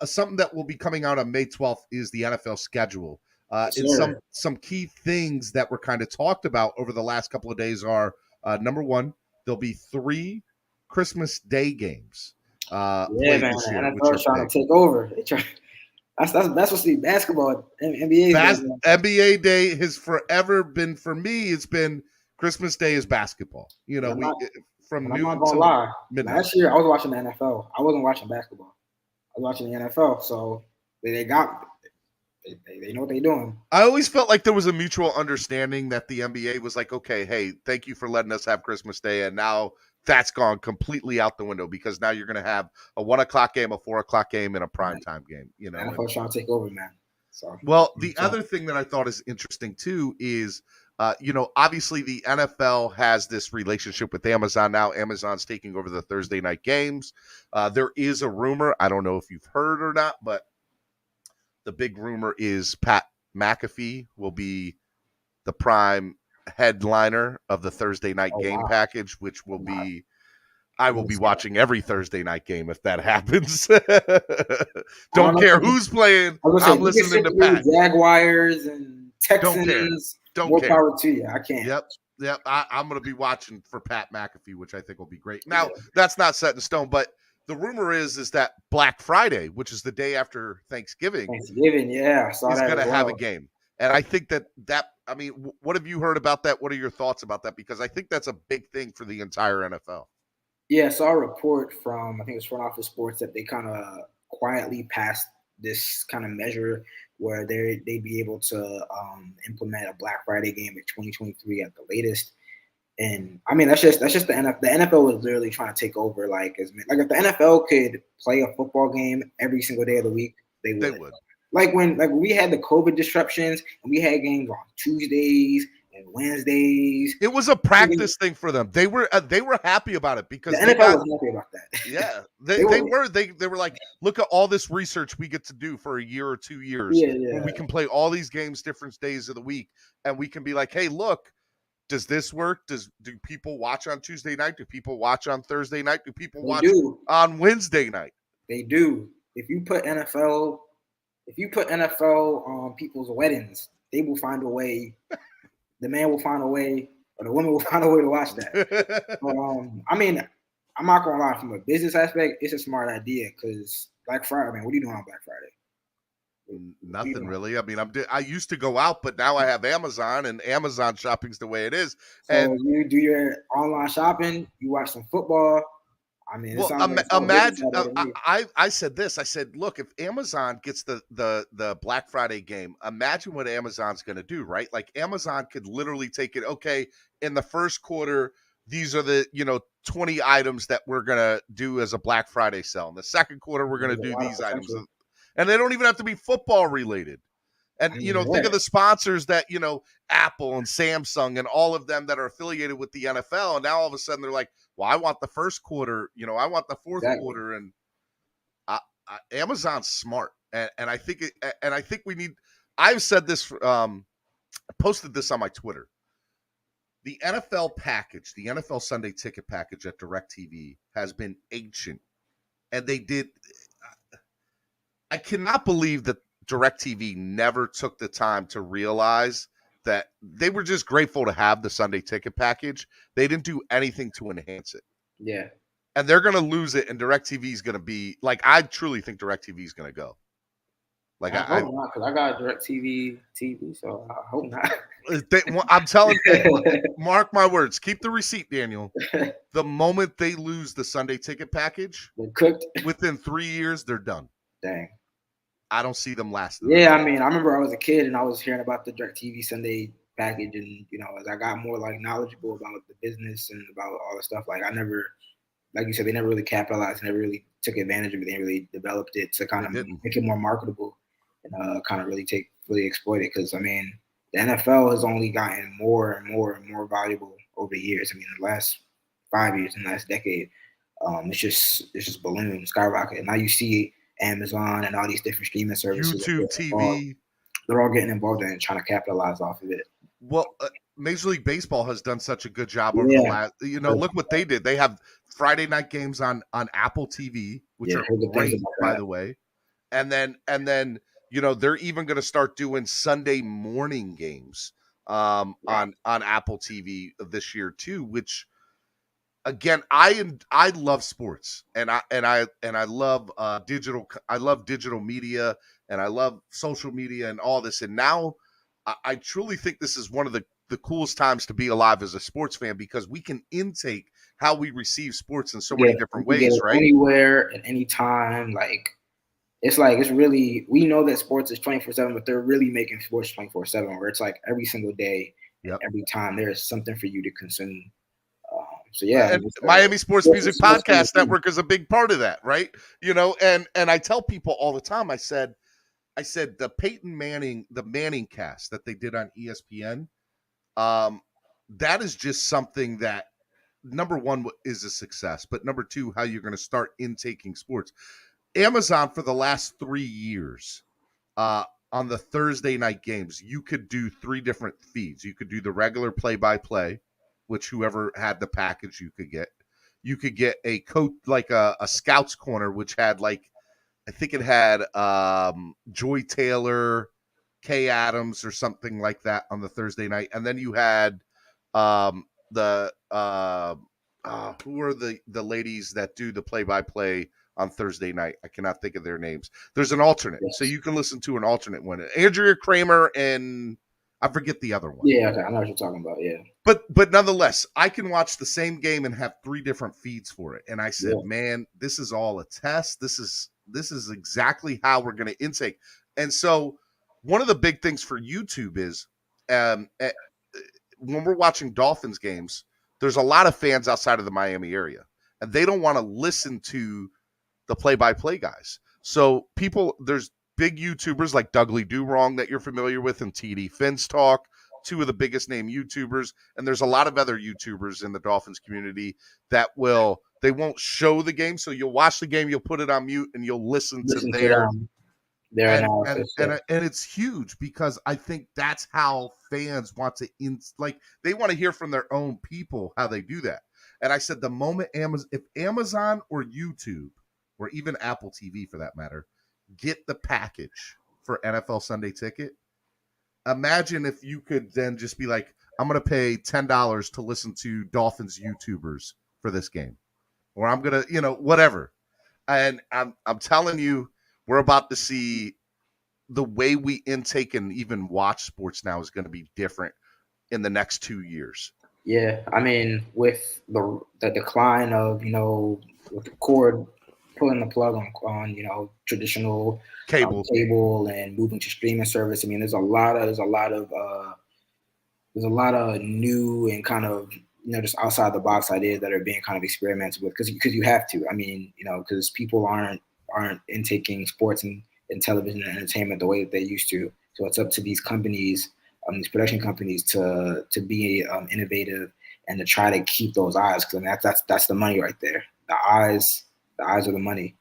something that will be coming out on May 12th is the NFL schedule. And some key things that were kind of talked about over the last couple of days are, number one, there'll be 3 Christmas Day games. Man, NFL trying to take over. That's supposed to be basketball. NBA Day has forever been, for me, it's been Christmas Day is basketball. From noon I'm not gonna lie. Midnight. Last year I was watching the NFL. I wasn't watching basketball. I was watching the NFL. So they know what they're doing. I always felt like there was a mutual understanding that the NBA was like, okay, hey, thank you for letting us have Christmas Day, and now that's gone completely out the window because now you're going to have a 1:00 game, a 4:00 game, and a primetime game. NFL trying to take over, man. So the other thing that I thought is interesting too is, obviously the NFL has this relationship with Amazon now. Amazon's taking over the Thursday night games. There is a rumor, I don't know if you've heard or not, but the big rumor is Pat McAfee will be the prime headliner of the Thursday night game package, which will be, I will be watching every Thursday night game if that happens. Don't care who's playing. I'm listening to Pat. Jaguars and Texans. Don't care. Power to you. I can't. Yep. I'm going to be watching for Pat McAfee, which I think will be great. Now, that's not set in stone, but the rumor is that Black Friday, which is the day after Thanksgiving, is going to have a game. And I think what have you heard about that? What are your thoughts about that? Because I think that's a big thing for the entire NFL. Yeah, I saw a report from, I think it's Front Office Sports, that they kind of quietly passed this kind of measure where they'd be able to implement a Black Friday game in 2023 at the latest. And I mean, that's just the NFL. The NFL is literally trying to take over. Like if the NFL could play a football game every single day of the week, they would. They would. Like when we had the COVID disruptions and we had games on Tuesdays and Wednesdays. It was a practice thing for them. They were happy about it because the NFL was happy about that. Yeah, they were like, look at all this research we get to do for a year or 2 years. Yeah. We can play all these games different days of the week, and we can be like, hey, look, does this work? Do people watch on Tuesday night? Do people watch on Thursday night? Do people watch on Wednesday night? They do. If you put NFL on people's weddings, they will find a way. The man will find a way, or the woman will find a way to watch that. But, I mean, I'm not gonna lie. From a business aspect, it's a smart idea because Black Friday. Man, what are you doing on Black Friday? Nothing really. I mean, I used to go out, but now I have Amazon, and Amazon shopping's the way it is. So and you do your online shopping, you watch some football. I mean, imagine. I said this. I said, look, if Amazon gets the Black Friday game, imagine what Amazon's going to do, right? Like Amazon could literally take it. Okay, in the first quarter, these are the 20 items that we're going to do as a Black Friday sale. In the second quarter, we're going to do these items. And they don't even have to be football related. And, think of the sponsors that, Apple and Samsung and all of them that are affiliated with the NFL. And now all of a sudden they're like, well, I want the first quarter, I want the fourth quarter. And Amazon's smart. And I think we need, I've said this, posted this on my Twitter. The NFL package, the NFL Sunday ticket package at DirecTV has been ancient. And they did, I cannot believe that DirecTV never took the time to realize that they were just grateful to have the Sunday ticket package. They didn't do anything to enhance it. Yeah. And they're going to lose it, and DirecTV is going to be, like, I truly think DirecTV is going to go. Like, I hope not, because I got a DirecTV TV, so I hope not. I'm telling you, mark my words. Keep the receipt, Daniel. The moment they lose the Sunday ticket package, they're cooked. Within 3 years, they're done. Dang. I don't see them lasting. Yeah, I mean, I remember I was a kid and I was hearing about the DirecTV Sunday package, and as I got more knowledgeable about the business and about all the stuff, I never, like you said, they never really capitalized, never really took advantage of it. They really developed it to kind of make it more marketable and kind of really exploit it. Because I mean, the NFL has only gotten more and more and more valuable over the years. I mean, in the last 5 years, in the last decade, it's just ballooned, skyrocketed. Now you see Amazon and all these different streaming services, YouTube TV, they're all getting involved in trying to capitalize off of it. Well, Major League Baseball has done such a good job over the last. Look what they did. They have Friday night games on Apple TV, which are great, by the way. And then they're even going to start doing Sunday morning games on Apple TV this year too, which. Again, I love sports and I love digital. I love digital media and I love social media and all this. And now I truly think this is one of the coolest times to be alive as a sports fan because we can intake how we receive sports in so many different ways, right? Anywhere at any time. It's really, we know that sports is 24/7, but they're really making sports 24/7 where it's every single day, every time there's something for you to consume. So and Miami Sports Music Podcast Network is a big part of that, right? And I tell people all the time, I said the Peyton Manning, the Manning cast that they did on ESPN, that is just something that number one is a success, but number two, how you're going to start intaking sports. Amazon for the last 3 years, on the Thursday night games, you could do 3 different feeds. You could do the regular play-by-play, which whoever had the package you could get. You could get a coach, like a Scouts Corner, which had I think it had Joy Taylor, Kay Adams, or something like that on the Thursday night. And then you had who are the ladies that do the play-by-play on Thursday night? I cannot think of their names. There's an alternate, so you can listen to an alternate one. Andrea Kramer and I forget the other one. Yeah, okay, I know what you're talking about. Yeah, But nonetheless, I can watch the same game and have 3 different feeds for it. And I said, man, this is all a test. This is exactly how we're going to intake. And so one of the big things for YouTube is when we're watching Dolphins games, there's a lot of fans outside of the Miami area, and they don't want to listen to the play-by-play guys. So there's big YouTubers like Dougley Do Wrong that you're familiar with, and TD Finns Talk, 2 of the biggest name YouTubers. And there's a lot of other YouTubers in the Dolphins community that they won't show the game. So you'll watch the game, you'll put it on mute, and you'll listen to their analysis. And it's huge, because I think that's how fans want to they want to hear from their own people how they do that. And I said, the moment if Amazon or YouTube or even Apple TV for that matter get the package for NFL Sunday Ticket, imagine if you could then just be like, I'm going to pay $10 to listen to Dolphins YouTubers for this game, or I'm going to, whatever. And I'm telling you, we're about to see the way we intake and even watch sports now is going to be different in the next 2 years. Yeah, I mean, with the decline of, with the cord pulling the plug on traditional cable and moving to streaming service. I mean, there's a lot of new and kind of just outside the box ideas that are being kind of experimented with, because you have to. I mean, because people aren't intaking sports and television and entertainment the way that they used to. So it's up to these companies, these production companies, to be innovative and to try to keep those eyes, because I mean that's the money right there. The eyes are the money.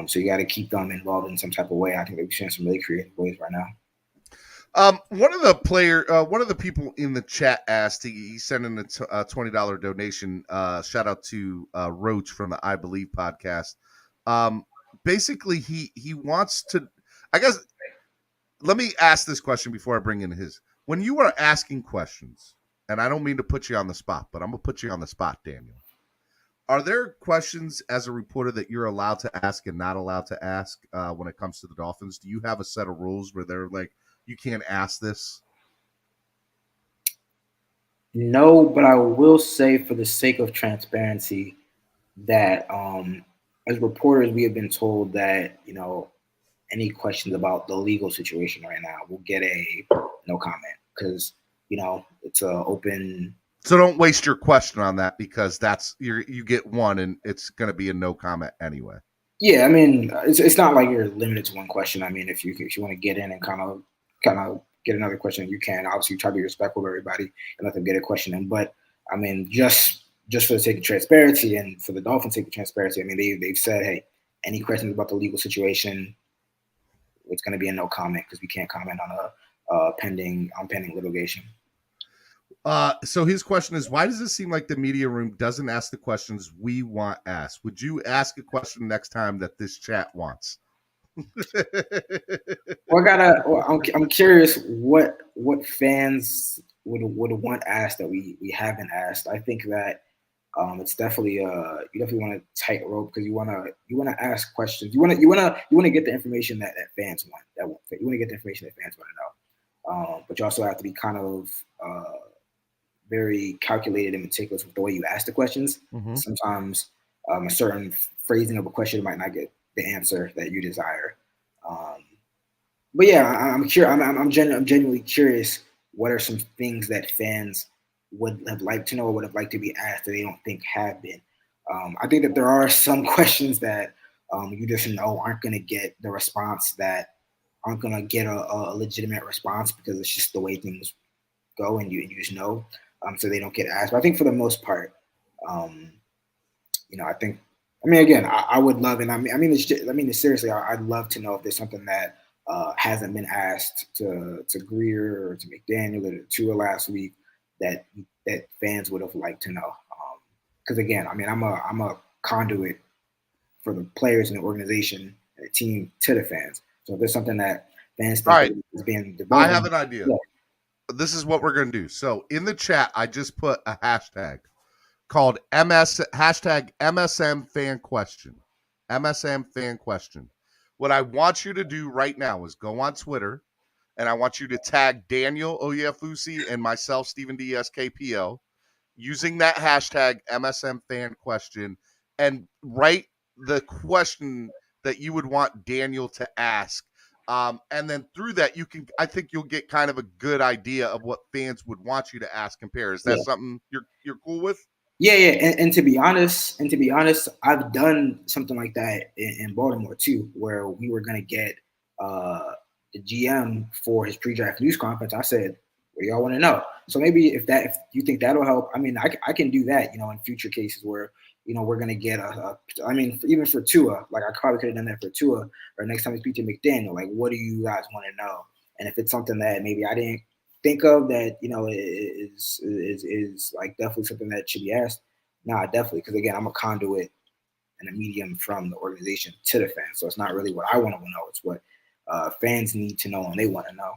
So you got to keep them involved in some type of way. I think they're seeing some really creative ways right now. One of the people in the chat asked, he sent in a $20 donation. Shout out to Roach from the I Believe podcast. Basically, he wants to, I guess, let me ask this question before I bring in his. When you are asking questions, and I don't mean to put you on the spot, but I'm going to put you on the spot, Daniel. Are there questions as a reporter that you're allowed to ask and not allowed to ask when it comes to the Dolphins? Do you have a set of rules where they're like, you can't ask this? No, but I will say, for the sake of transparency, that as reporters, we have been told that, any questions about the legal situation right now will get a no comment, because, it's an open. So don't waste your question on that, because you get one and it's going to be a no comment anyway. Yeah, I mean, it's not like you're limited to one question. I mean, if you want to get in and kind of get another question, you can. Obviously, try to be respectful of everybody and let them get a question in. But I mean, just for the sake of transparency and for the Dolphins' sake of transparency, I mean, they've said, hey, any questions about the legal situation, it's going to be a no comment, because we can't comment on pending litigation. So his question is, why does it seem like the media room doesn't ask the questions we want asked? Would you ask a question next time that this chat wants? I'm curious what fans would want asked that we haven't asked. I think that it's definitely you definitely want to tightrope, because you want to ask questions. You want to get the information that fans want. You want to get the information that fans want to know. But you also have to be kind of very calculated and meticulous with the way you ask the questions. Mm-hmm. Sometimes a certain phrasing of a question might not get the answer that you desire. But yeah, I'm genuinely curious. What are some things that fans would have liked to know or would have liked to be asked that they don't think have been? I think that there are some questions that you just know aren't going to get the response, that aren't going to get a legitimate response, because it's just the way things go, and you just know. So they don't get asked. But I think for the most part, I would love, and seriously, I'd love to know if there's something that hasn't been asked to Greer or to McDaniel or to Tua last week that fans would have liked to know. Because again, I mean, I'm a conduit for the players in the organization and the team to the fans. So if there's something that fans think is being developed, I have an idea. Yeah. This is what we're going to do. So in the chat, I just put a hashtag called MSM fan question. MSM fan question. What I want you to do right now is go on Twitter and I want you to tag Daniel Oyefusi and myself, Stephen D. SKPO, using that hashtag MSM fan question, and write the question that you would want Daniel to ask. And then through that, I think you'll get kind of a good idea of what fans would want you to ask and compare. Is that something you're cool with? Yeah. And to be honest, I've done something like that in Baltimore too, where we were gonna get the GM for his pre-draft news conference. I said, "What do y'all want to know?" So maybe if you think that'll help, I mean, I can do that, in future cases where we're gonna get even for Tua, like I probably could have done that for Tua, or next time we speak to McDaniel, like, what do you guys want to know? And if it's something that maybe I didn't think of that is like definitely something that should be asked, definitely, because again, I'm a conduit and a medium from the organization to the fans, so it's not really what I want to know, it's what fans need to know and they want to know.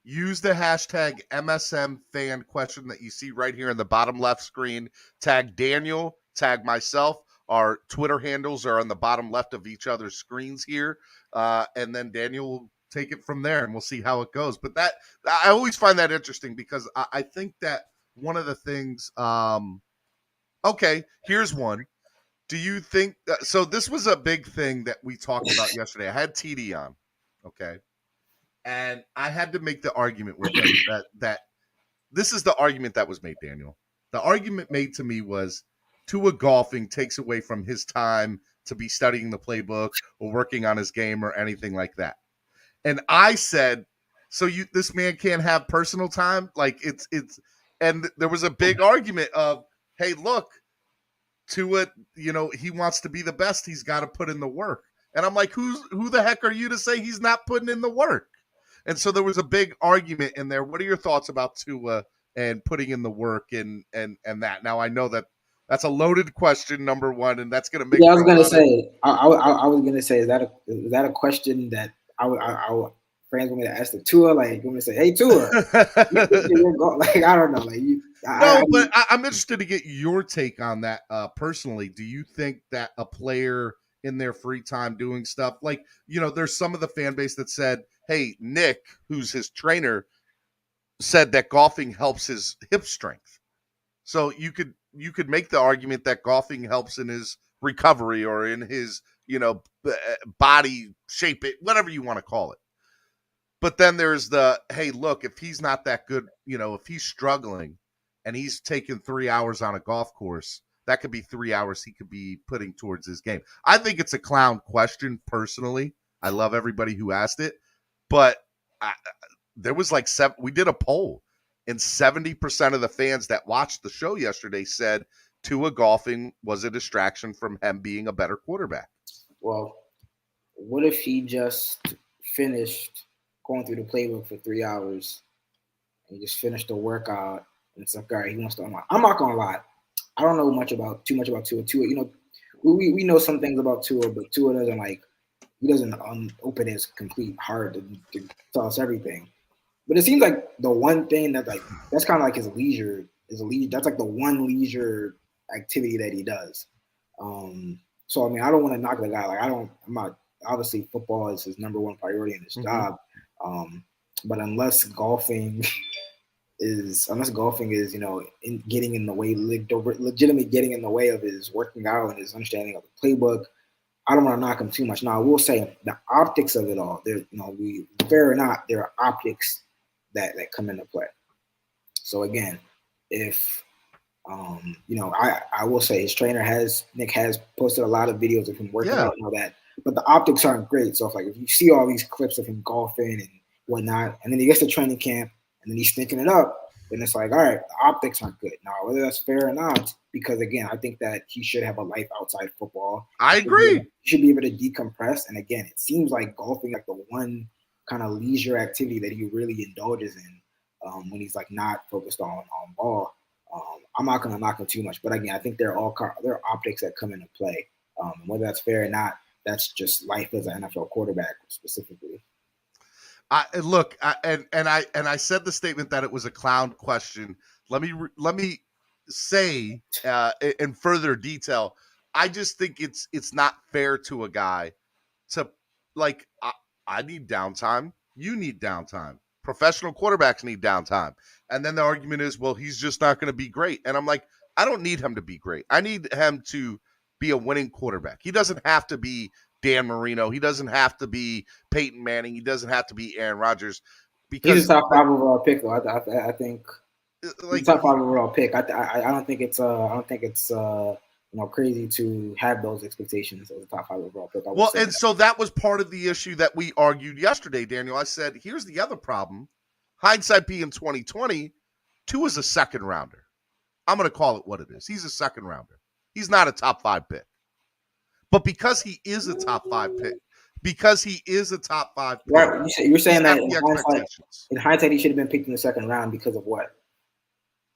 Use the hashtag MSM fan question that you see right here in the bottom left screen. Tag Daniel, tag myself. Our Twitter handles are on the bottom left of each other's screens here. And then Daniel will take it from there and we'll see how it goes. But I always find that interesting because I think that one of the things, okay, here's one. Do you think, so this was a big thing that we talked about yesterday. I had TD on, okay? And I had to make the argument with him that this is the argument that was made, Daniel. The argument made to me was Tua golfing takes away from his time to be studying the playbook or working on his game or anything like that. And I said, so this man can't have personal time? Like and there was a big argument of, hey, look, Tua, he wants to be the best. He's got to put in the work. And I'm like, who the heck are you to say he's not putting in the work? And so there was a big argument in there. What are your thoughts about Tua and putting in the work and that? Now I know that's a loaded question, number one, and that's going to make. Yeah, I was going to say. I was going to say, is that a question that I would friends want me to ask the Tua? Like, you want me to say, hey Tua, like I don't know, like you. But I'm interested to get your take on that personally. Do you think that a player in their free time doing stuff like, there's some of the fan base that said, hey, Nick, who's his trainer, said that golfing helps his hip strength. So you could make the argument that golfing helps in his recovery or in his, body shape, whatever you want to call it. But then there's the, hey, look, if he's not that good, if he's struggling and he's taking 3 hours on a golf course, that could be 3 hours he could be putting towards his game. I think it's a clown question, personally. I love everybody who asked it. But there was we did a poll, and 70% of the fans that watched the show yesterday said Tua golfing was a distraction from him being a better quarterback. Well, what if he just finished going through the playbook for 3 hours and just finished the workout and it's like, all right, he wants to unlock. I'm not going to lie. I don't know too much about Tua. Tua, we know some things about Tua, but Tua doesn't open his complete heart to tell us everything. But it seems like the one thing that that's kind of like his leisure that's like the one leisure activity that he does. So I mean, I don't want to knock the guy. I'm not, obviously football is his number one priority in his job. But unless golfing is in getting in the way, legitimately getting in the way of his working out and his understanding of the playbook, I don't want to knock him too much. Now, I will say the optics of it all, fair or not, there are optics that come into play. So again, if I will say his trainer Nick has posted a lot of videos of him working out and all that, but the optics aren't great. So if you see all these clips of him golfing and whatnot, and then he gets to training camp and then he's thinking it up, then it's like, all right, the optics aren't good. Now, whether that's fair or not, because again, I think that he should have a life outside football. I agree. He should be able to decompress. And again, it seems like golfing like the one kind of leisure activity that he really indulges in when he's not focused on ball. I'm not going to knock him too much, but again, I think there are optics that come into play. Whether that's fair or not, that's just life as an NFL quarterback specifically. I said the statement that it was a clown question. Let me say in further detail, I just think it's not fair to a guy to I need downtime. You need downtime. Professional quarterbacks need downtime. And then the argument is, well, he's just not going to be great. And I'm like, I don't need him to be great. I need him to be a winning quarterback. He doesn't have to be Dan Marino. He doesn't have to be Peyton Manning. He doesn't have to be Aaron Rodgers. Because he's a top 5 overall pick, though. I think like, he's a top 5 overall pick. I don't think it's crazy to have those expectations as a top 5 overall pick. Well, and so that was part of the issue that we argued yesterday, Daniel. I said, here's the other problem. Hindsight being 2020, Tua is a second rounder. I'm going to call it what it is. He's a second rounder. He's not a top 5 pick. But because he is a top 5 pick, right, you're saying that in hindsight, he should have been picked in the second round because of what?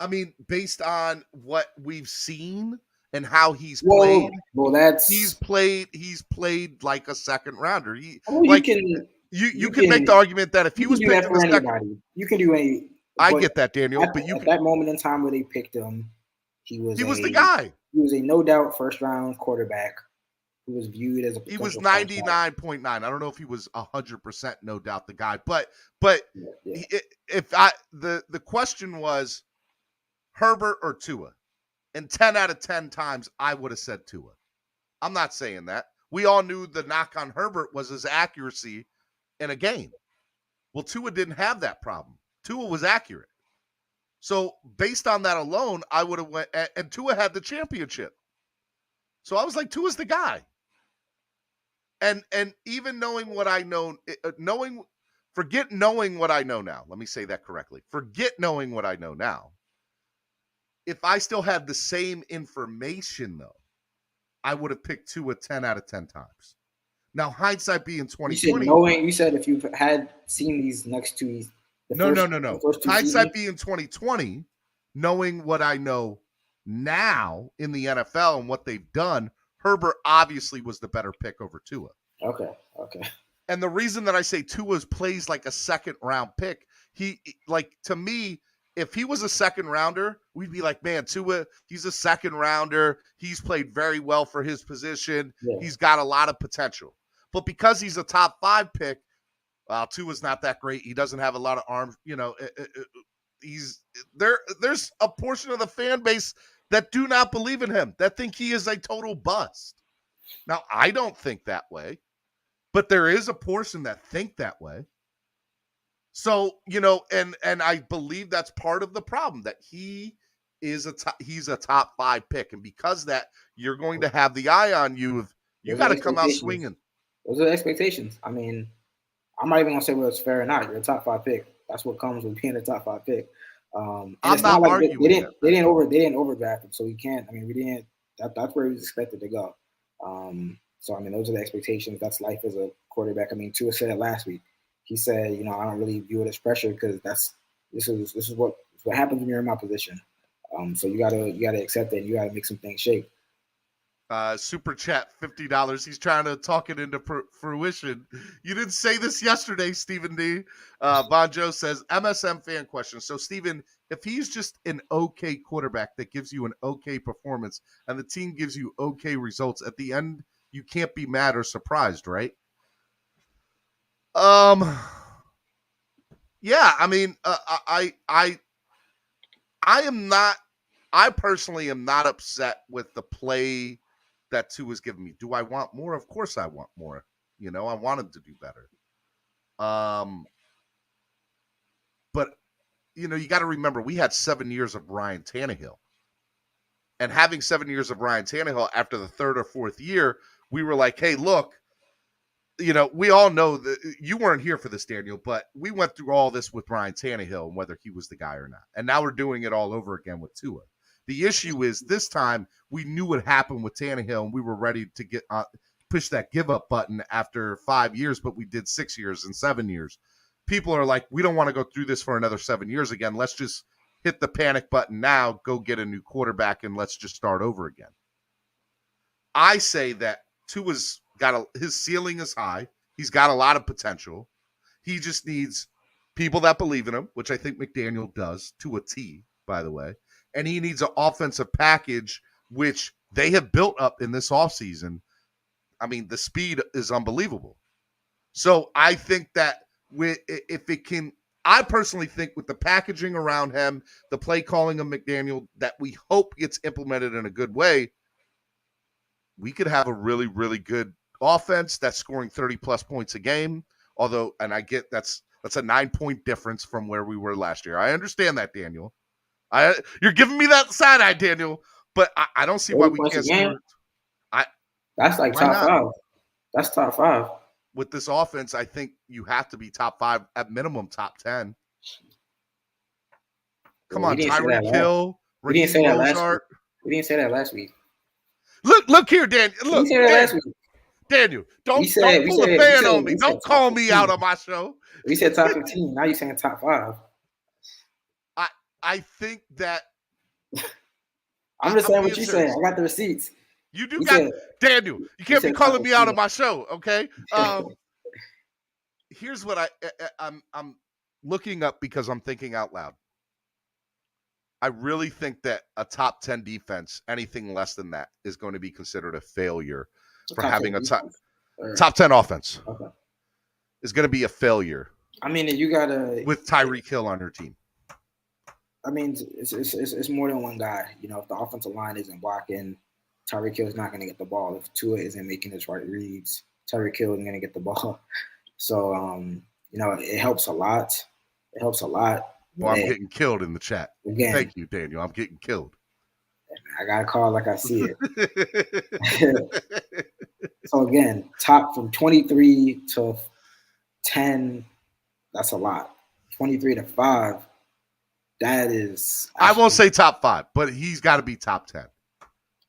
I mean, based on what we've seen and how he's played. Well, he's played like a second rounder. You can make the argument that if he was picked in the second, you can do any. I get that, Daniel, but at that moment in time where they picked him, he was the guy. He was a no doubt first round quarterback. He was viewed as a. He was 99.9. I don't know if he was 100%, no doubt the guy, but the question was Herbert or Tua, and 10 out of 10 times I would have said Tua. I'm not saying that. We all knew the knock on Herbert was his accuracy in a game. Well, Tua didn't have that problem. Tua was accurate. So based on that alone, I would have went, and Tua had the championship. So I was like, Tua's the guy. And even knowing what I know, forget knowing what I know now. Let me say that correctly. Forget knowing what I know now. If I still had the same information, though, I would have picked Tua 10 out of 10 times. Now, hindsight being 2020. You said if you've had seen these next two. No. Hindsight being 2020, knowing what I know now in the NFL and what they've done, Herbert obviously was the better pick over Tua. Okay. And the reason that I say Tua plays like a second round pick, to me, if he was a second rounder, we'd be like, man, Tua, he's a second rounder. He's played very well for his position. Yeah. He's got a lot of potential. But because he's a top 5 pick, Tua's not that great. He doesn't have a lot of arms. There's a portion of the fan base that do not believe in him, that think he is a total bust. Now, I don't think that way, but there is a portion that think that way. So, and I believe that's part of the problem, that he's a top 5 pick. And because that, you're going to have the eye on you. You got to come out swinging. Those are the expectations. I mean, I'm not even going to say whether it's fair or not. You're a top 5 pick. That's what comes with being a top 5 pick. I'm not arguing. They didn't overdraft him, so we can't. I mean, we didn't. That's where he was expected to go. So I mean, those are the expectations. That's life as a quarterback. I mean, Tua said it last week. He said, I don't really view it as pressure because this is what happens when you're in my position. So you gotta accept it. And you gotta make some things shake. Super chat $50. He's trying to talk it into fruition. You didn't say this yesterday, Stephen D. Bonjo says MSM fan question. So Stephen, if he's just an okay quarterback that gives you an okay performance and the team gives you okay results at the end, you can't be mad or surprised, right? Yeah. I mean, I personally am not upset with the play that Tua is giving me. Do I want more? Of course I want more. I want him to do better. But, you got to remember, we had 7 years of Ryan Tannehill. And having 7 years of Ryan Tannehill, after the 3rd or 4th year, we were like, hey, look, we all know that you weren't here for this, Daniel, but we went through all this with Ryan Tannehill and whether he was the guy or not. And now we're doing it all over again with Tua. The issue is this time we knew what happened with Tannehill and we were ready to get push that give up button after 5 years, but we did 6 years and 7 years. People are like, we don't want to go through this for another 7 years again. Let's just hit the panic button now, go get a new quarterback, and let's just start over again. I say that Tua's his ceiling is high. He's got a lot of potential. He just needs people that believe in him, which I think McDaniel does to a T, by the way. And he needs an offensive package, which they have built up in this offseason. I mean, the speed is unbelievable. So I think that I personally think with the packaging around him, the play calling of McDaniel that we hope gets implemented in a good way, we could have a really, really good offense that's scoring 30-plus points a game. Although, and I get that's a 9-point difference from where we were last year. I understand that, Daniel. You're giving me that side eye, Daniel, but I don't see why we can't score. That's like top 5. That's top 5. With this offense, I think you have to be top 5, at minimum top 10. Come on, Tyreek Hill, Raheem Mostert. We didn't say that last week. Look here, Daniel. Look, we said that last week. Daniel, don't pull a fan on me. Don't call me out on my show. We said top 15. Now you're saying top 5. I think that I'm just saying what you said. I got the receipts. You got Daniel. You can't be calling me out on my show, okay? Here's what I'm looking up because I'm thinking out loud. I really think that a top 10 defense, anything less than that, is going to be considered a failure for having a top 10 offense. Okay. Is going to be a failure. I mean, you gotta with Tyreek Hill on your team. I mean, it's more than one guy. You know, if the offensive line isn't blocking, Tyreek Hill is not going to get the ball. If Tua isn't making his right reads, Tyreek Hill isn't going to get the ball. So, you know, it helps a lot. It helps a lot. Well, I'm getting killed in the chat. Again, thank you, Daniel. I'm getting killed. I got to call like I see it. So, again, top from 23 to 10, that's a lot. 23 to 5, that is. I won't say top 5, but he's got to be top 10.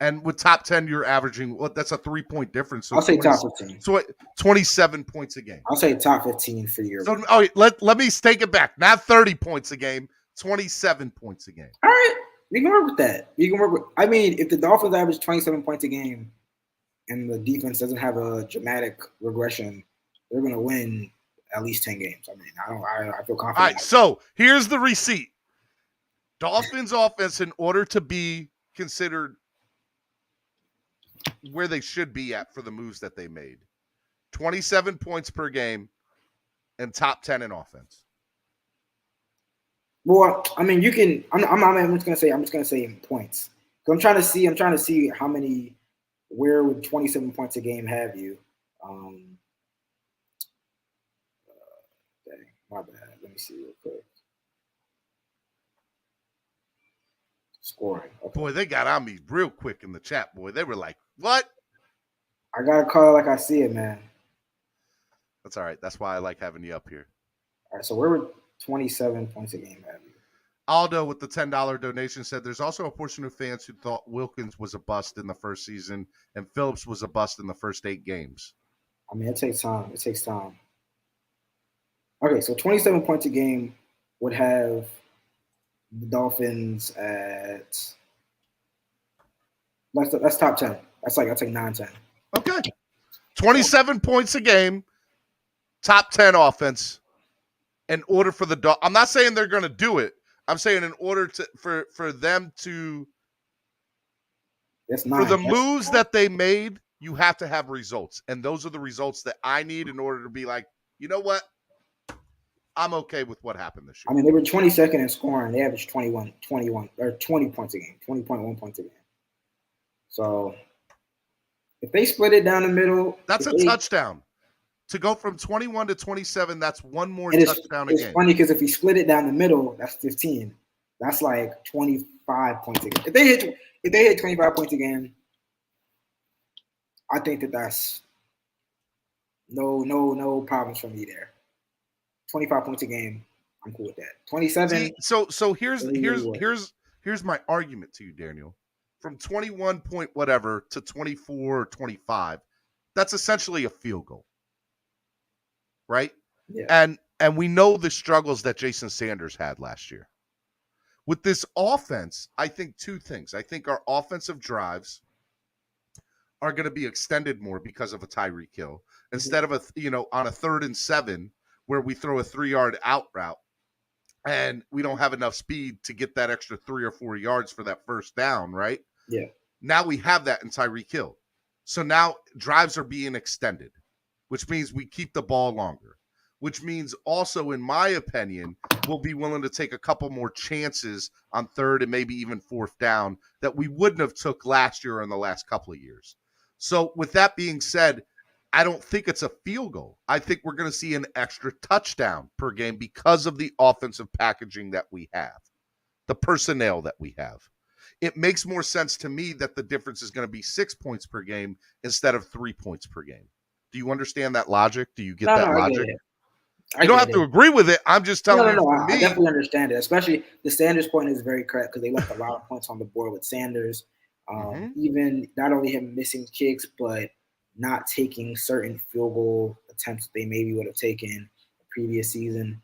And with top 10, you're averaging, that's a 3-point difference. So I'll say top 15. So 27 points a game. I'll say top 15 for your. So, let me take it back. Not 30 points a game, 27 points a game. All right. We can work with that. I mean, if the Dolphins average 27 points a game and the defense doesn't have a dramatic regression, they're going to win at least 10 games. I mean, I feel confident. All right, so here's the receipt. Dolphins offense, in order to be considered where they should be at for the moves that they made, 27 points per game and top 10 in offense. Well, I mean, you can. I'm just gonna say in points. I'm trying to see how many. Where would 27 points a game have you? Dang, my bad. Let me see real quick. Scoring. Okay. Boy, they got on me real quick in the chat. Boy, they were like, "What?" I gotta call it like I see it, man. That's all right. That's why I like having you up here. All right, so where would 27 points a game have you? Aldo with the $10 donation said there's also a portion of fans who thought Wilkins was a bust in the first season and Phillips was a bust in the first 8 games. I mean, it takes time. It takes time. Okay, so 27 points a game would have the Dolphins at that's top 10. That's like 9-10. Okay. 27 points a game, top 10 offense. In order for the I'm not saying they're going to do it. I'm saying in order for them to for the moves that they made, you have to have results. And those are the results that I need in order to be like, you know what? I'm okay with what happened this year. I mean, they were 22nd in scoring. They averaged 21 or 20 points a game, 20.1 points a game. So if they split it down the middle, that's a touchdown. To go from 21 to 27, that's one more touchdown a game. It's funny because if you split it down the middle, that's 15. That's like 25 points a game. If they hit 25 points a game, I think that's no problems for me there. 25 points a game, I'm cool with that. 27. So here's my argument to you, Daniel. From 21 point whatever to 24 or 25, that's essentially a field goal. Right? Yeah. And we know the struggles that Jason Sanders had last year. With this offense, I think 2 things. I think our offensive drives are going to be extended more because of a Tyreek Hill. Instead of on a 3rd and 7 where we throw a 3-yard out route and we don't have enough speed to get that extra 3 or 4 yards for that first down, right? Yeah. Now we have that in Tyreek Hill. So now drives are being extended, which means we keep the ball longer. which means also, in my opinion, we'll be willing to take a couple more chances on third and maybe even fourth down that we wouldn't have took last year or in the last couple of years. So with that being said, I don't think it's a field goal. I think we're going to see an extra touchdown per game because of the offensive packaging that we have, the personnel that we have. It makes more sense to me that the difference is going to be 6 points per game instead of 3 points per game. Do you understand that logic? Do you get that logic? You don't have to agree with it. I'm just telling you. I definitely understand it. Especially the Sanders point is very correct because they left a lot of points on the board with Sanders. Even not only him missing kicks, but not taking certain field goal attempts that they maybe would have taken the previous season.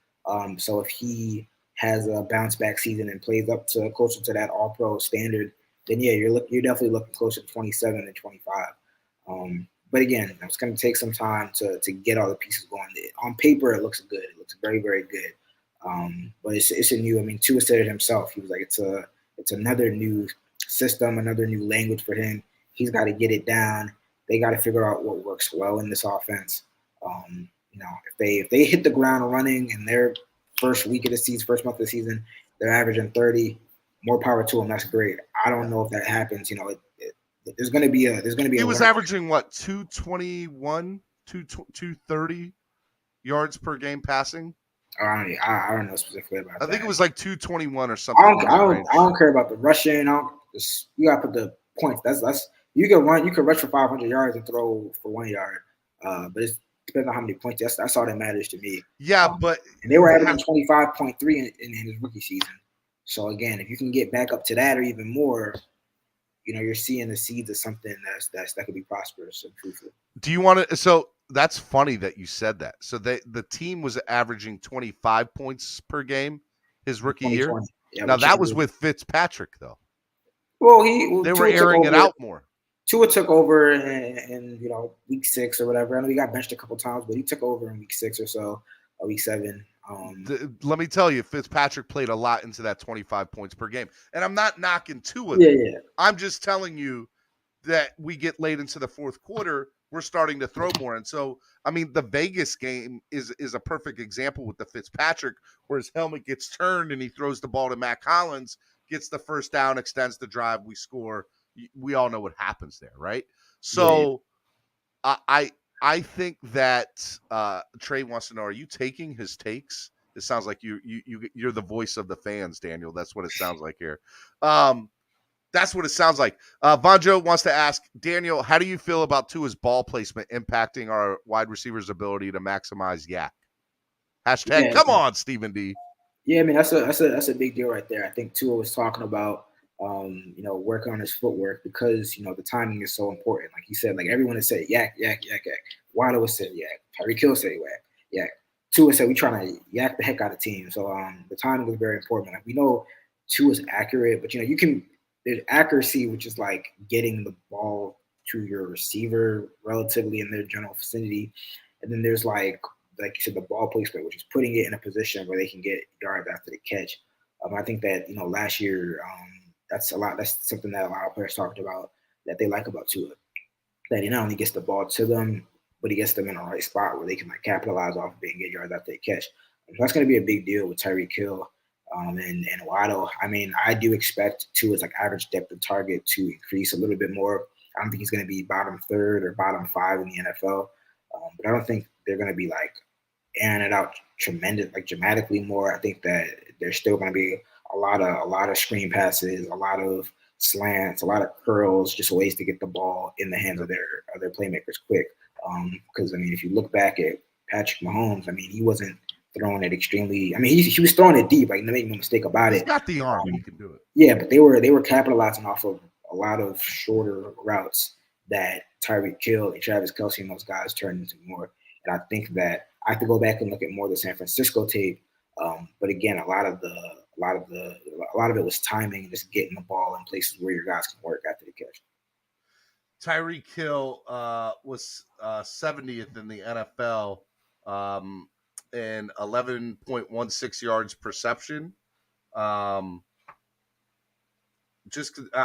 So if he has a bounce back season and plays up to closer to that All Pro standard, then yeah, you're definitely looking closer to 27 and 25. But again, it's going to take some time to get all the pieces going. On paper, it looks good. It looks very, very good. But it's a new. I mean, Tua said it himself. He was like, it's another new system, another new language for him. He's got to get it down. They got to figure out what works well in this offense. If they hit the ground running in their first week of the season, first month of the season, they're averaging 30. More power to them. That's great. I don't know if that happens. There's going to be a. He was averaging what, 221, 230 yards per game passing. I don't know specifically about that. I think it was like 221 or something. I don't care about the rushing. You got to put the points. That's you can run. You can rush for 500 yards and throw for 1 yard. But it depends on how many points. That's all that matters to me. Yeah, but and they were averaging 25.3 in his rookie season. So again, if you can get back up to that or even more, you're seeing the seeds of something that could be prosperous and fruitful. Do you want to? So that's funny that you said that. So the team was averaging 25 points per game his rookie year. Yeah, now that was with Fitzpatrick though. Well, they were airing it out more. Tua took over in week 6 or whatever. I know he got benched a couple times, but he took over in week 6 or so, or week 7. Let me tell you, Fitzpatrick played a lot into that 25 points per game. And I'm not knocking Tua. Yeah. I'm just telling you that we get late into the fourth quarter, we're starting to throw more. And so, I mean, the Vegas game is a perfect example with the Fitzpatrick, where his helmet gets turned and he throws the ball to Matt Collins, gets the first down, extends the drive, we score. We all know what happens there, right? So I think that Trey wants to know, are you taking his takes? It sounds like you're the voice of the fans, Daniel. That's what it sounds like here. That's what it sounds like. Vonjo wants to ask, Daniel, how do you feel about Tua's ball placement impacting our wide receivers' ability to maximize yak? Hashtag, come on, Stephen D. Yeah, I mean, that's a big deal right there. I think Tua was talking about working on his footwork because, the timing is so important. Like he said, like everyone has said, yak. Waddle has said yak. Tyreek Hill said yak. Tua said, we trying to yak the heck out of team. So the timing is very important. Like we know Tua is accurate, but there's accuracy, which is like getting the ball to your receiver relatively in their general vicinity. And then there's like you said, the ball placement, which is putting it in a position where they can get yards after the catch. I think that, last year, that's something that a lot of players talked about that they like about Tua, that he not only gets the ball to them, but he gets them in the right spot where they can capitalize off of it and get yards after they catch. So that's going to be a big deal with Tyreek Hill and Waddle. I mean, I do expect Tua's average depth of target to increase a little bit more. I don't think he's going to be bottom 3rd or bottom 5 in the NFL, but I don't think they're going to be airing it out dramatically more. I think that there's still going to be a lot of screen passes, a lot of slants, a lot of curls, just ways to get the ball in the hands of their playmakers quick. Because I mean, if you look back at Patrick Mahomes, I mean, he wasn't throwing it extremely. I mean, he was throwing it deep. Make no mistake about it. He's got the arm; he can do it. Yeah, but they were capitalizing off of a lot of shorter routes that Tyreek Hill and Travis Kelce and those guys turned into more. And I think that I have to go back and look at more of the San Francisco tape. But again, a lot of it was timing and just getting the ball in places where your guys can work after the catch. Tyreek Hill was 70th in the NFL and 11.16 yards perception.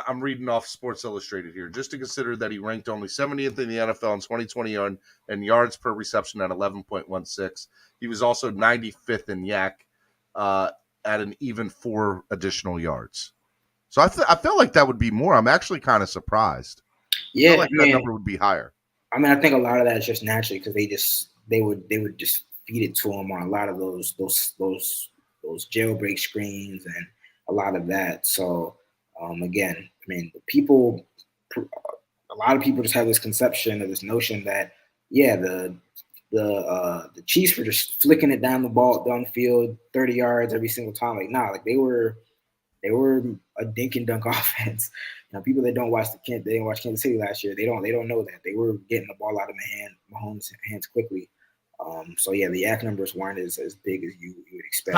I'm reading off Sports Illustrated here. Just to consider that he ranked only 70th in the NFL in 2020 and yards per reception at 11.16. He was also 95th in YAC at an even 4 additional yards. So I feel like that would be more. I'm actually kind of surprised. Yeah, I feel like that number would be higher. I mean, I think a lot of that is just naturally because they would just feed it to him on a lot of those jailbreak screens and a lot of that. So again, I mean, a lot of people just have this conception or this notion that the Chiefs were just flicking it down the field 30 yards every single time. Like, nah, like they were a dink and dunk offense. People that don't watch they didn't watch Kansas City last year, they don't know that. They were getting the ball out of Mahomes' hands quickly. So yeah, the YAC numbers weren't as big as you would expect.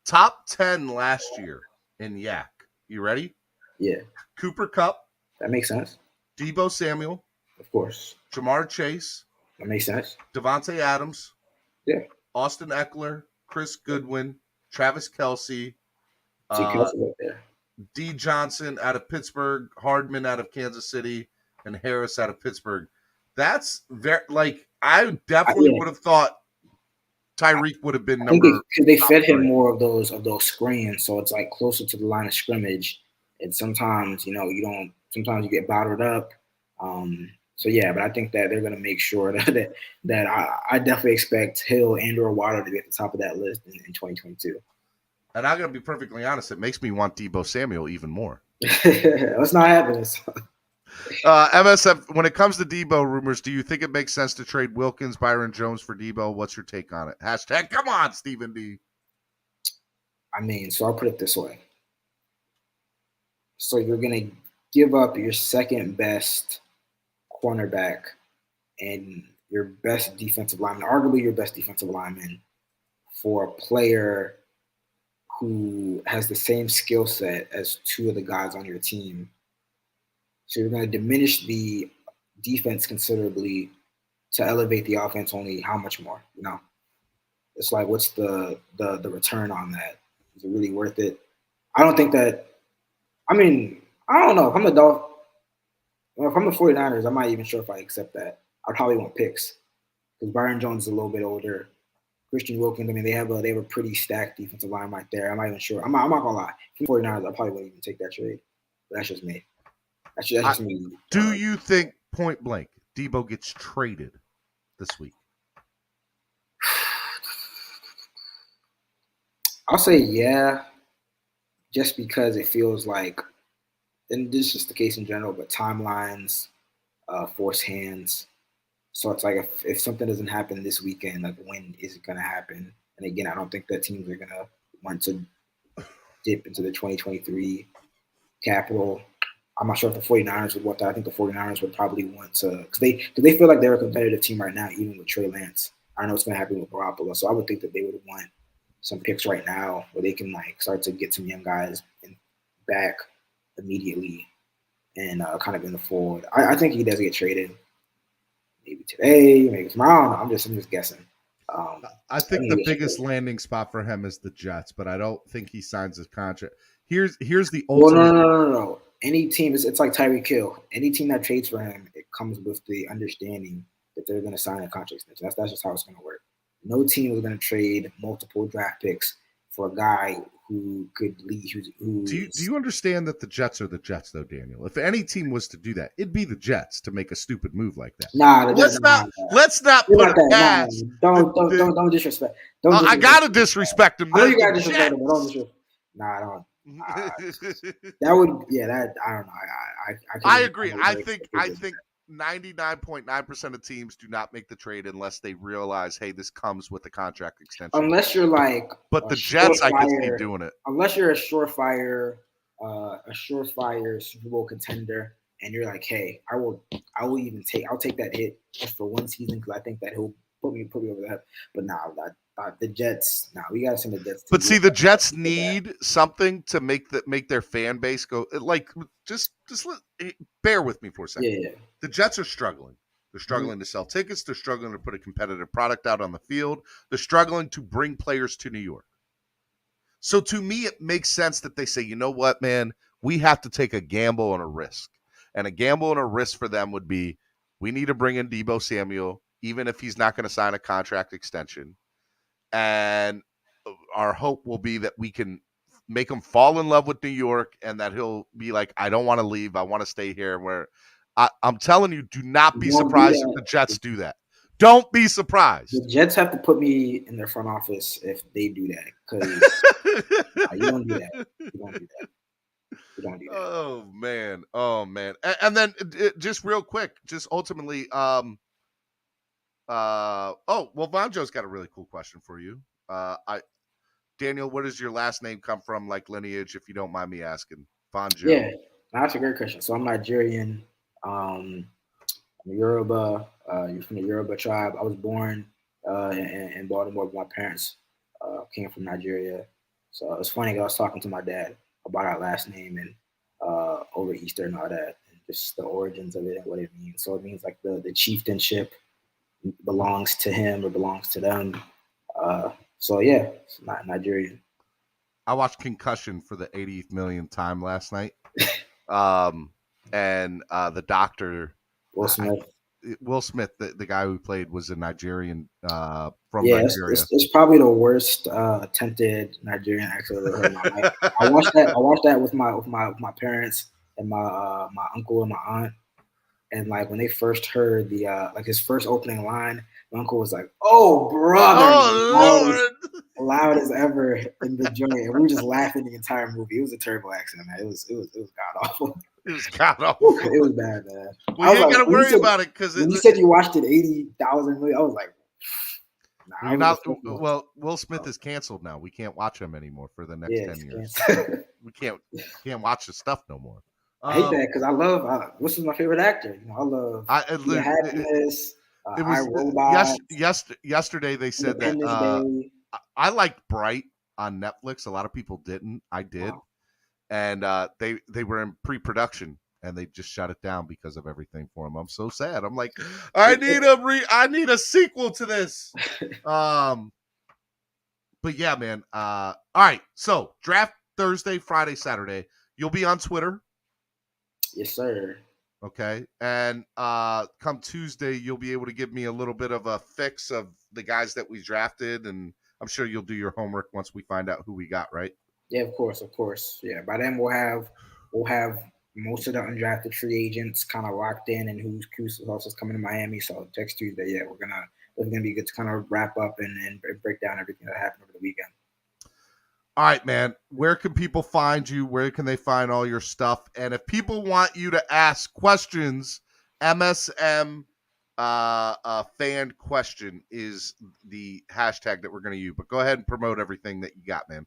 Top 10 last year in YAC. You ready? Yeah. Cooper Kupp. That makes sense. Deebo Samuel. Of course. Jamar Chase. That makes sense. Devontae Adams. Yeah. Austin Eckler. Chris Goodwin. Travis Kelce. D. Johnson out of Pittsburgh. Hardman out of Kansas City. And Harris out of Pittsburgh. That's very, I definitely would have thought Tyreek would have been number. Because they fed him more of those screens, so it's like closer to the line of scrimmage. And sometimes, sometimes you get bottled up. So yeah, but I think that they're going to make sure that I definitely expect Hill and/or Waddle to be at the top of that list in 2022. And I'm going to be perfectly honest, it makes me want Deebo Samuel even more. Let's not have this. MSF, when it comes to Deebo rumors, do you think it makes sense to trade Wilkins, Byron Jones for Deebo? What's your take on it? # come on, Stephen D. I mean, so I'll put it this way. So you're going to give up your second best cornerback and your best defensive lineman, arguably your best defensive lineman, for a player who has the same skill set as two of the guys on your team. So you're going to diminish the defense considerably to elevate the offense only how much more? It's like, what's the return on that? Is it really worth it? I don't think that. I mean, I don't know. If I'm the 49ers, I'm not even sure if I accept that. I probably want picks because Byron Jones is a little bit older. Christian Wilkins, I mean, they have a pretty stacked defensive line right there. I'm not even sure. I'm not gonna lie. For the 49ers, I probably wouldn't even take that trade. But that's just me. That's just me. Do you think, point blank, Deebo gets traded this week? I'll say yeah, just because it feels like, and this is just the case in general, but timelines force hands. So it's like if something doesn't happen this weekend, like when is it going to happen? And again, I don't think that teams are going to want to dip into the 2023 capital. I'm not sure if the 49ers would want that. I think the 49ers would probably want to, because they feel like they're a competitive team right now, even with Trey Lance. I don't know what's going to happen with Garoppolo. So I would think that they would want some picks right now where they can start to get some young guys back immediately and kind of in the fold. I think he does get traded. Maybe today, maybe tomorrow. I'm just guessing. I think the biggest landing spot for him is the Jets, but I don't think he signs his contract. Here's the ultimate. Well, no. Any team, it's like Tyreek Hill. Any team that trades for him, it comes with the understanding that they're going to sign a contract extension. That's just how it's going to work. No team is going to trade multiple draft picks for a guy who could lead. Do you understand that the Jets are the Jets, though, Daniel? If any team was to do that, it'd be the Jets to make a stupid move like that. Nah, let's not put it past. Don't disrespect. I gotta disrespect him. I know you gotta disrespect him, but don't disrespect. Nah, I don't. That would, that I don't know. I agree. I think 99.9% of teams do not make the trade unless they realize, hey, this comes with a contract extension. Unless you're but the Jets, I can see doing it. Unless you're a surefire Super Bowl contender, and you're like, hey, I'll take that hit just for one season because I think that he'll put me over that. But the Jets. We gotta send the Jets. But see, the Jets need something to make their fan base go just bear with me for a second. Yeah. The Jets are struggling. They're struggling to sell tickets. They're struggling to put a competitive product out on the field. They're struggling to bring players to New York. So to me, it makes sense that they say, you know what, man, we have to take a gamble and a risk. And a gamble and a risk for them would be, we need to bring in Deebo Samuel, even if he's not going to sign a contract extension. And our hope will be that we can make him fall in love with New York, and that he'll be like, I don't want to leave. I want to stay here. Where I'm telling you, do not be surprised if the Jets do that. Don't be surprised. The Jets have to put me in their front office if they do that, because you don't do that. You don't do that. You don't do that. Oh man. And then just real quick, just ultimately, Vonjo's got a really cool question for you. Daniel, where does your last name come from, like lineage, if you don't mind me asking? Vonjo. Yeah, that's a great question. So I'm Nigerian. I'm Yoruba. You're from the Yoruba tribe. I was born in Baltimore, but my parents came from Nigeria. So it's funny, I was talking to my dad about our last name and over Easter and all that, and just the origins of it and what it means. So it means like the chieftainship belongs to him or belongs to them. So yeah, it's not Nigerian. I watched Concussion for the 80th millionth time last night. And the doctor, Will Smith. Will Smith, the guy who played, was a Nigerian from Nigeria. It's probably the worst attempted Nigerian accent I've ever heard in my life. I watched that with my parents and my uncle and my aunt. And like when they first heard the like his first opening line, my uncle was like, "Oh brother!" Oh Lord! Loud as ever in the joint, and we were just laughing the entire movie. It was a terrible accent, man. It was god awful. It was god awful. It was bad, man. Well, you ain't gotta worry about it, because when you said you watched it 80,000 million, I was like, nah. Well, Will Smith is canceled now. We can't watch him anymore for the next 10 years. We can't watch his stuff no more. I hate that because I love What's my favorite actor? You know, I love Happiness. It was yesterday. They said that I liked Bright on Netflix. A lot of people didn't. I did, and they were in pre-production and they just shut it down because of everything for him. I'm so sad. I'm like, I need a sequel to this. But yeah, man. All right. So draft Thursday, Friday, Saturday. You'll be on Twitter. Yes, sir. Okay. And come Tuesday, you'll be able to give me a little bit of a fix of the guys that we drafted, and I'm sure you'll do your homework once we find out who we got, right? Yeah, of course. Yeah. By then we'll have most of the undrafted free agents kind of locked in, and who else is coming to Miami. So next Tuesday, yeah, it's gonna be good to kind of wrap up and break down everything that happened over the weekend. All right, man. Where can people find you? Where can they find all your stuff? And if people want you to ask questions, MSM fan question is the hashtag that we're going to use. But go ahead and promote everything that you got, man.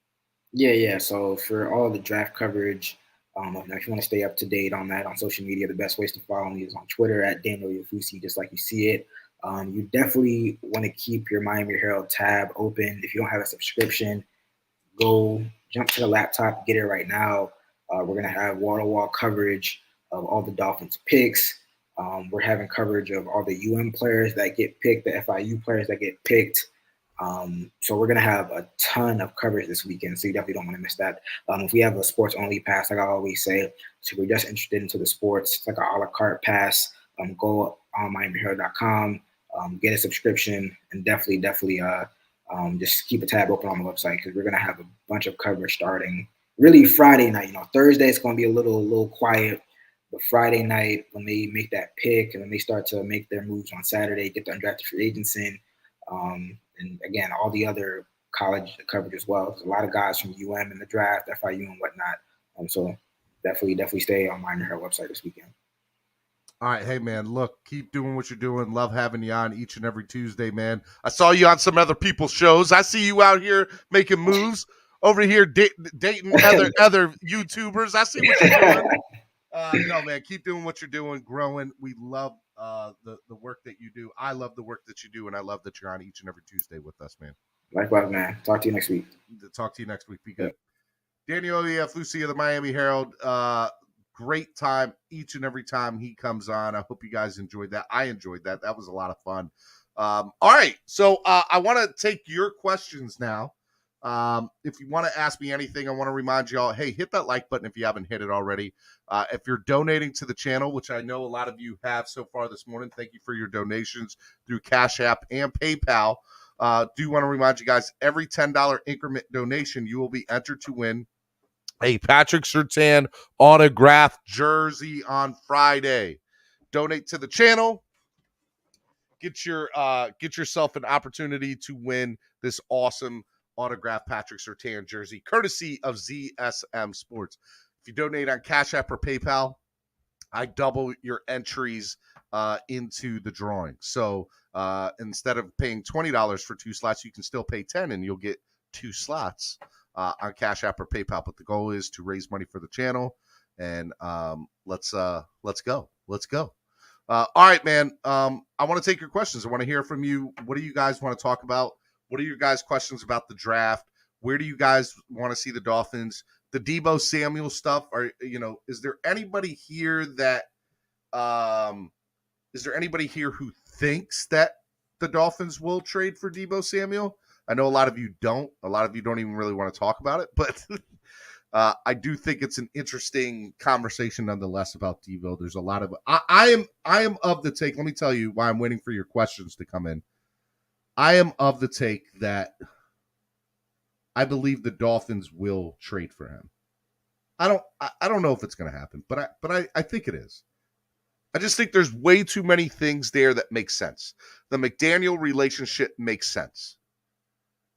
Yeah. So for all the draft coverage, if you want to stay up to date on that on social media, the best ways to follow me is on Twitter at Daniel Oyefusi, just like you see it. You definitely want to keep your Miami Herald tab open. If you don't have a subscription, go jump to the laptop, get it right now. We're going to have wall-to-wall coverage of all the Dolphins picks. We're having coverage of all the players that get picked, the FIU players that get picked. So we're going to have a ton of coverage this weekend, so you definitely don't want to miss that. If we have a sports-only pass, like I always say, so if you're just interested into the sports, it's like an a la carte pass. Go on MiamiHerald.com, get a subscription, and definitely just keep a tab open on the website, because we're going to have a bunch of coverage starting really Friday night. Thursday it's going to be a little quiet, but Friday night when they make that pick and when they start to make their moves on Saturday, get the undrafted free agents in, and again, all the other college coverage as well. There's a lot of guys from in the draft, FIU and whatnot. So definitely stay on my Herald website this weekend. All right. Hey, man, look, keep doing what you're doing. Love having you on each and every Tuesday, man. I saw you on some other people's shows. I see you out here making moves over here, dating other YouTubers. I see what you're doing. No, man, keep doing what you're doing, growing. We love the work that you do. I love the work that you do, and I love that you're on each and every Tuesday with us, man. Likewise, man. Talk to you next week. Be good. Daniel Oyefusi of the Miami Herald. Great time each and every time he comes on. I hope you guys enjoyed that. I enjoyed that. That was a lot of fun. All right. So I want to take your questions now. If you want to ask me anything, I want to remind you all, hey, hit that like button if you haven't hit it already. If you're donating to the channel, which I know a lot of you have so far this morning, thank you for your donations through Cash App and PayPal. Do want to remind you guys, every $10 increment donation, you will be entered to win a Patrick Surtain autographed jersey on Friday. Donate to the channel. Get yourself an opportunity to win this awesome autographed Patrick Surtain jersey, courtesy of ZSM Sports. If you donate on Cash App or PayPal, I double your entries into the drawing. So instead of paying $20 for 2 slots, you can still pay $10 and you'll get 2 slots on Cash App or PayPal. But the goal is to raise money for the channel, and let's go. All right, man. I want to take your questions. I want to hear from you. What do you guys want to talk about? What are your guys' questions about the draft? Where do you guys want to see the Dolphins? The Deebo Samuel stuff. Is there anybody here who thinks that the Dolphins will trade for Deebo Samuel? I know a lot of you don't. A lot of you don't even really want to talk about it, but I do think it's an interesting conversation nonetheless about Deebo. There's a lot of I am of the take. Let me tell you why I'm waiting for your questions to come in. I am of the take that I believe the Dolphins will trade for him. I don't know if it's going to happen, but I think it is. I just think there's way too many things there that make sense. The McDaniel relationship makes sense.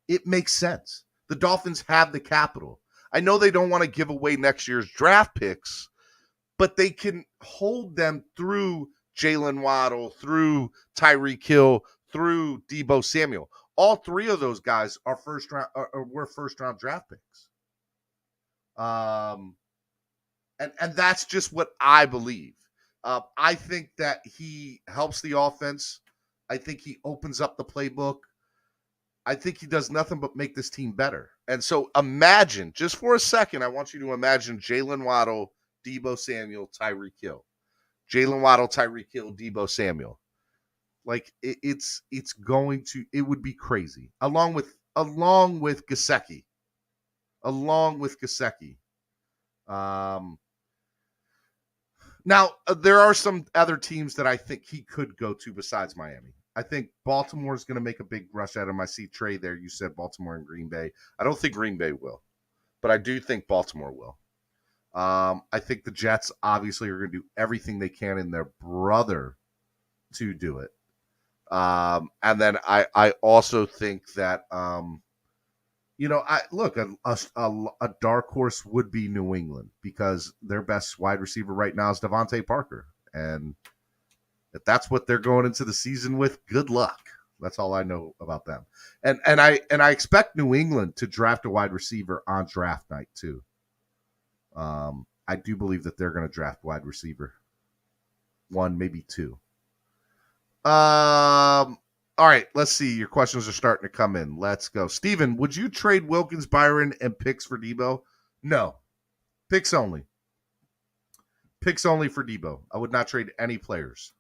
It makes sense. The Dolphins have the capital. I know they don't want to give away next year's draft picks, but they can hold them through Jalen Waddle, through Tyreek Hill, through Deebo Samuel. All 3 of those guys are were first round draft picks. And that's just what I believe. I think that he helps the offense. I think he opens up the playbook. I think he does nothing but make this team better. And so imagine, just for a second, I want you to imagine Jalen Waddle, Deebo Samuel, Tyreek Hill. Jalen Waddle, Tyreek Hill, Deebo Samuel. Like it would be crazy. Along with Gesicki. Now, there are some other teams that I think he could go to besides Miami. I think Baltimore is going to make a big rush at him. I see Trey there. You said Baltimore and Green Bay. I don't think Green Bay will, but I do think Baltimore will. I think the Jets obviously are going to do everything they can in their brother to do it. And then I also think that, a dark horse would be New England because their best wide receiver right now is Devontae Parker. And if that's what they're going into the season with, good luck. That's all I know about them. And I expect New England to draft a wide receiver on draft night too. I do believe that they're going to draft wide receiver. 1, maybe 2. All right, let's see. Your questions are starting to come in. Let's go. Steven, would you trade Wilkins, Byron, and picks for Deebo? No. Picks only. Picks only for Deebo. I would not trade any players.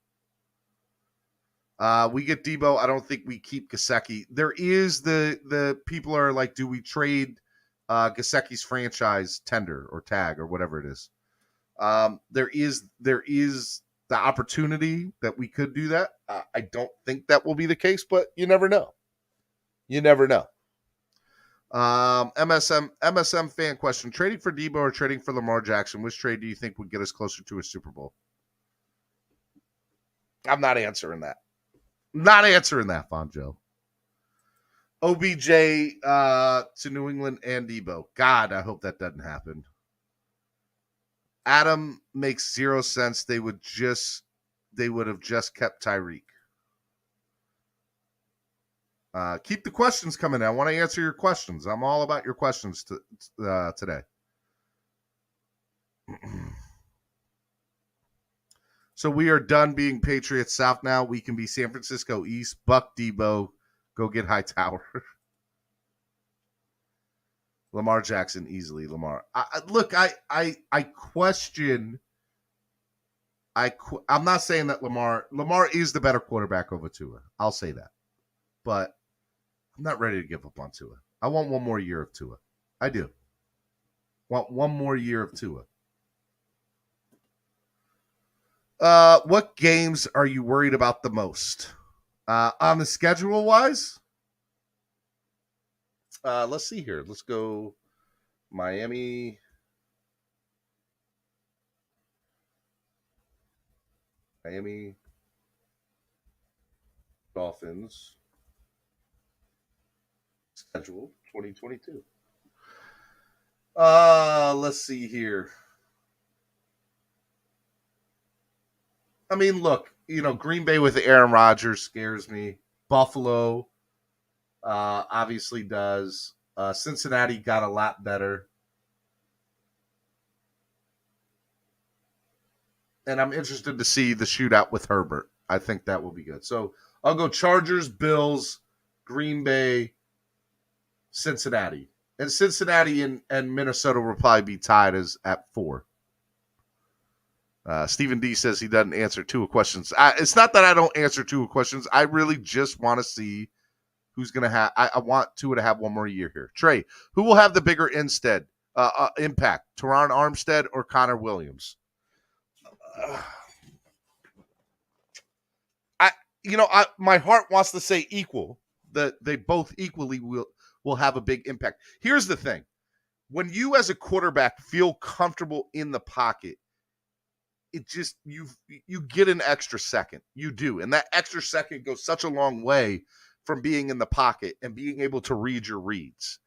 We get Deebo. I don't think we keep Gesicki. There is the people are like, do we trade Gesicki's franchise tender or tag or whatever it is? There is the opportunity that we could do that. I don't think that will be the case, but you never know. MSM fan question: trading for Deebo or trading for Lamar Jackson? Which trade do you think would get us closer to a Super Bowl? I'm not answering that. Fonjo. OBJ to New England and Deebo. God, I hope that doesn't happen. Adam makes 0 sense. They would have just kept Tyreek. Keep the questions coming in. I want to answer your questions. I'm all about your questions today. So we are done being Patriots South now. We can be San Francisco East. Buck Deebo. Go get Hightower. Lamar Jackson easily. Lamar. I question. I'm not saying that Lamar is the better quarterback over Tua. I'll say that, but I'm not ready to give up on Tua. I want one more year of Tua. I do. Want one more year of Tua. What games are you worried about the most? On the schedule wise? Let's see here. Let's go Miami. Dolphins schedule 2022. Let's see here. I mean, look, Green Bay with Aaron Rodgers scares me. Buffalo obviously does. Cincinnati got a lot better. And I'm interested to see the shootout with Herbert. I think that will be good. So I'll go Chargers, Bills, Green Bay, Cincinnati. And Cincinnati and Minnesota will probably be tied as at 4. Stephen D says he doesn't answer Tua questions. It's not that I don't answer Tua questions. I really just want to see who's going to have. I want Tua to have one more year here. Trey, who will have the bigger impact? Teron Armstead or Connor Williams? My heart wants to say equal. That they both equally will have a big impact. Here's the thing. When you as a quarterback feel comfortable in the pocket, it just you get an extra second. You do. And that extra second goes such a long way from being in the pocket and being able to read your reads.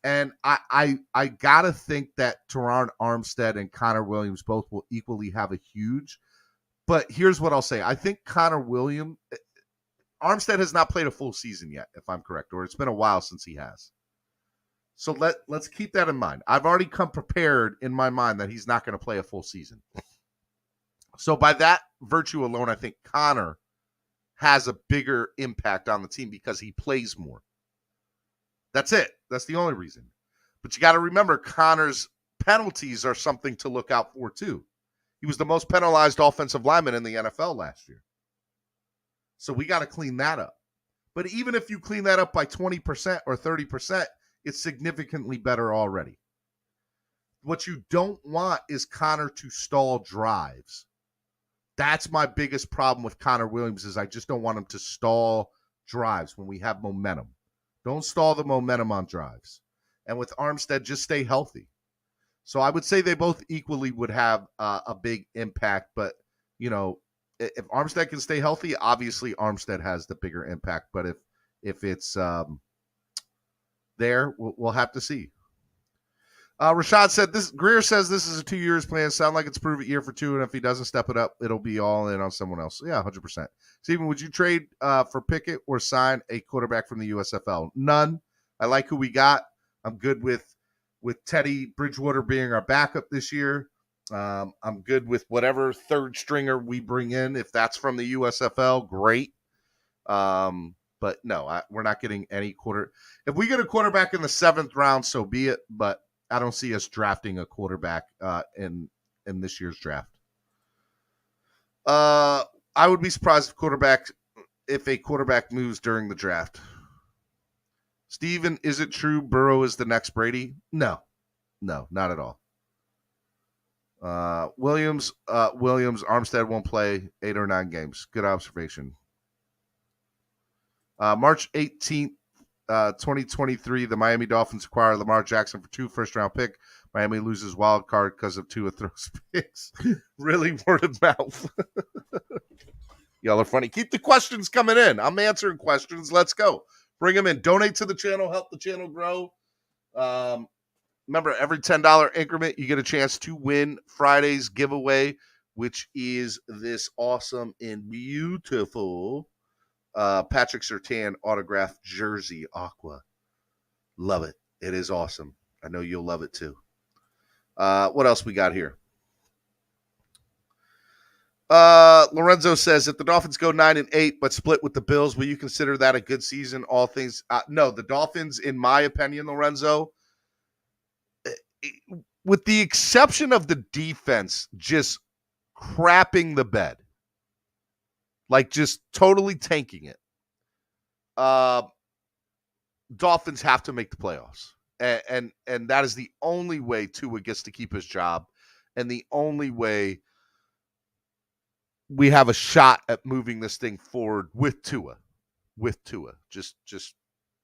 And I gotta think that Teron Armstead and Connor Williams both will equally have a huge. But here's what I'll say. I think Armstead has not played a full season yet, if I'm correct, or it's been a while since he has. So let's keep that in mind. I've already come prepared in my mind that he's not going to play a full season. So by that virtue alone, I think Connor has a bigger impact on the team because he plays more. That's it. That's the only reason. But you got to remember, Connor's penalties are something to look out for too. He was the most penalized offensive lineman in the NFL last year. So we got to clean that up. But even if you clean that up by 20% or 30%, it's significantly better already. What you don't want is Connor to stall drives. That's my biggest problem with Connor Williams is I just don't want him to stall drives when we have momentum. Don't stall the momentum on drives. And with Armstead, just stay healthy. So I would say they both equally would have a big impact. But, if Armstead can stay healthy, obviously Armstead has the bigger impact. But if it's there, we'll have to see. Rashad said Greer says this is a 2 years plan. Sound like it's prove it year for 2. And if he doesn't step it up, it'll be all in on someone else. Yeah, 100%. Steven, would you trade for Pickett or sign a quarterback from the USFL? None. I like who we got. I'm good with Teddy Bridgewater being our backup this year. I'm good with whatever third stringer we bring in. If that's from the USFL, great. But no, we're not getting any If we get a quarterback in the 7th round, so be it. But I don't see us drafting a quarterback in this year's draft. I would be surprised if a quarterback moves during the draft. Steven, is it true Burrow is the next Brady? No, not at all. Williams, Armstead won't play 8 or 9 games. Good observation. March 18th, 2023, the Miami Dolphins acquire Lamar Jackson for 2 first-round pick. Miami loses wild card because of Tua throws picks. Really word of mouth. Y'all are funny. Keep the questions coming in. I'm answering questions. Let's go. Bring them in. Donate to the channel. Help the channel grow. Remember, every $10 increment, you get a chance to win Friday's giveaway, which is this awesome and beautiful Patrick Surtain autographed jersey aqua. Love it. It is awesome. I know you'll love it too. What else we got here? Lorenzo says, if the Dolphins go 9-8 but split with the Bills, will you consider that a good season? All things no, the Dolphins, in my opinion, Lorenzo, with the exception of the defense just crapping the bed, like just totally tanking it. Dolphins have to make the playoffs. And that is the only way Tua gets to keep his job, and the only way we have a shot at moving this thing forward with Tua. Just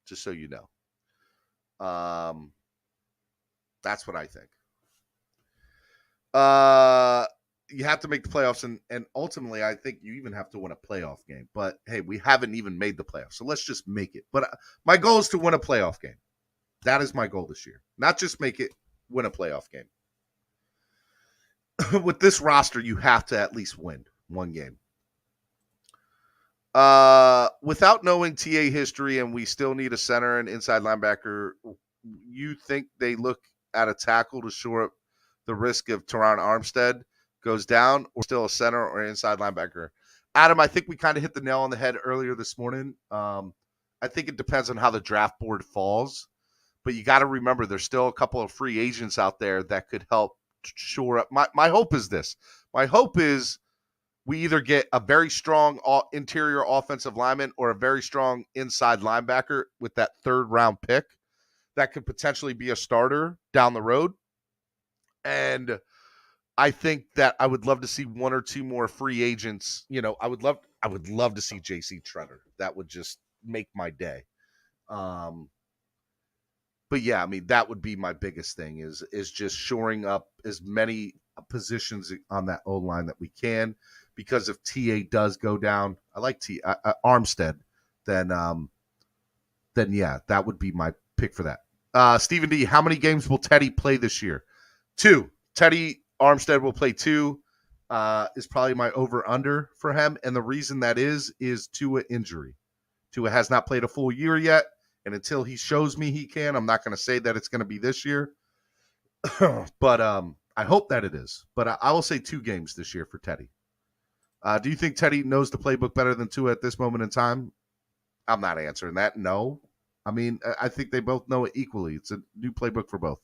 so you know. That's what I think. You have to make the playoffs, and ultimately, I think you even have to win a playoff game. But hey, we haven't even made the playoffs, so let's just make it. But my goal is to win a playoff game. That is my goal this year. Not just make it, win a playoff game. With this roster, you have to at least win one game. Without knowing TA history, and we still need a center and inside linebacker, you think they look at a tackle to shore up the risk of Teron Armstead goes down, or still a center or inside linebacker? Adam, I think we kind of hit the nail on the head earlier this morning. I think it depends on how the draft board falls. But you got to remember, there's still a couple of free agents out there that could help shore up. My hope is this. My hope is we either get a very strong interior offensive lineman or a very strong inside linebacker with that third-round pick that could potentially be a starter down the road. And I think that I would love to see one or two more free agents. You know, I would love to see J.C. Tretter. That would just make my day. But yeah, I mean, that would be my biggest thing is just shoring up as many positions on that O-line that we can, because if TA does go down, I like Armstead, then yeah, that would be my pick for that. Stephen D, how many games will Teddy play this year? 2. Teddy Armstead will play 2. Is probably my over-under for him, and the reason that is Tua injury. Tua has not played a full year yet. And until he shows me he can, I'm not going to say that it's going to be this year. But I hope that it is. But I will say 2 games this year for Teddy. Do you think Teddy knows the playbook better than Tua at this moment in time? I'm not answering that. No. I mean, I think they both know it equally. It's a new playbook for both.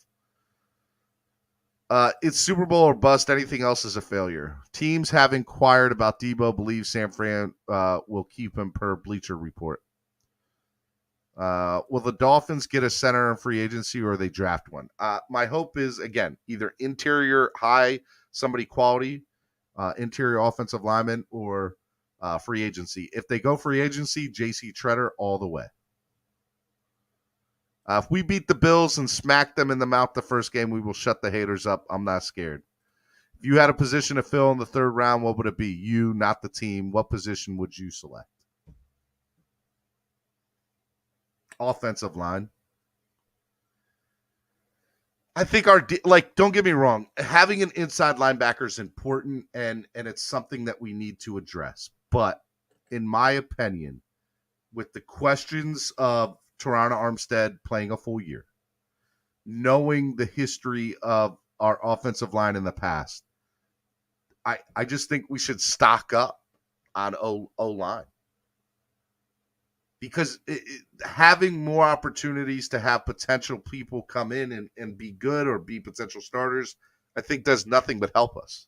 It's Super Bowl or bust. Anything else is a failure. Teams have inquired about Deebo, believe San Fran will keep him per Bleacher Report. Will the Dolphins get a center in free agency, or they draft one? My hope is, again, either interior high, somebody quality, interior offensive lineman, or free agency. If they go free agency, J.C. Tretter all the way. If we beat the Bills and smack them in the mouth the first game, we will shut the haters up. I'm not scared. If you had a position to fill in the third round, what would it be? You, not the team. What position would you select? Offensive line. I think don't get me wrong, having an inside linebacker is important, and it's something that we need to address. But in my opinion, with the questions of Teron Armstead playing a full year, knowing the history of our offensive line in the past, I just think we should stock up on O-line. Because having more opportunities to have potential people come in and be good or be potential starters, I think does nothing but help us.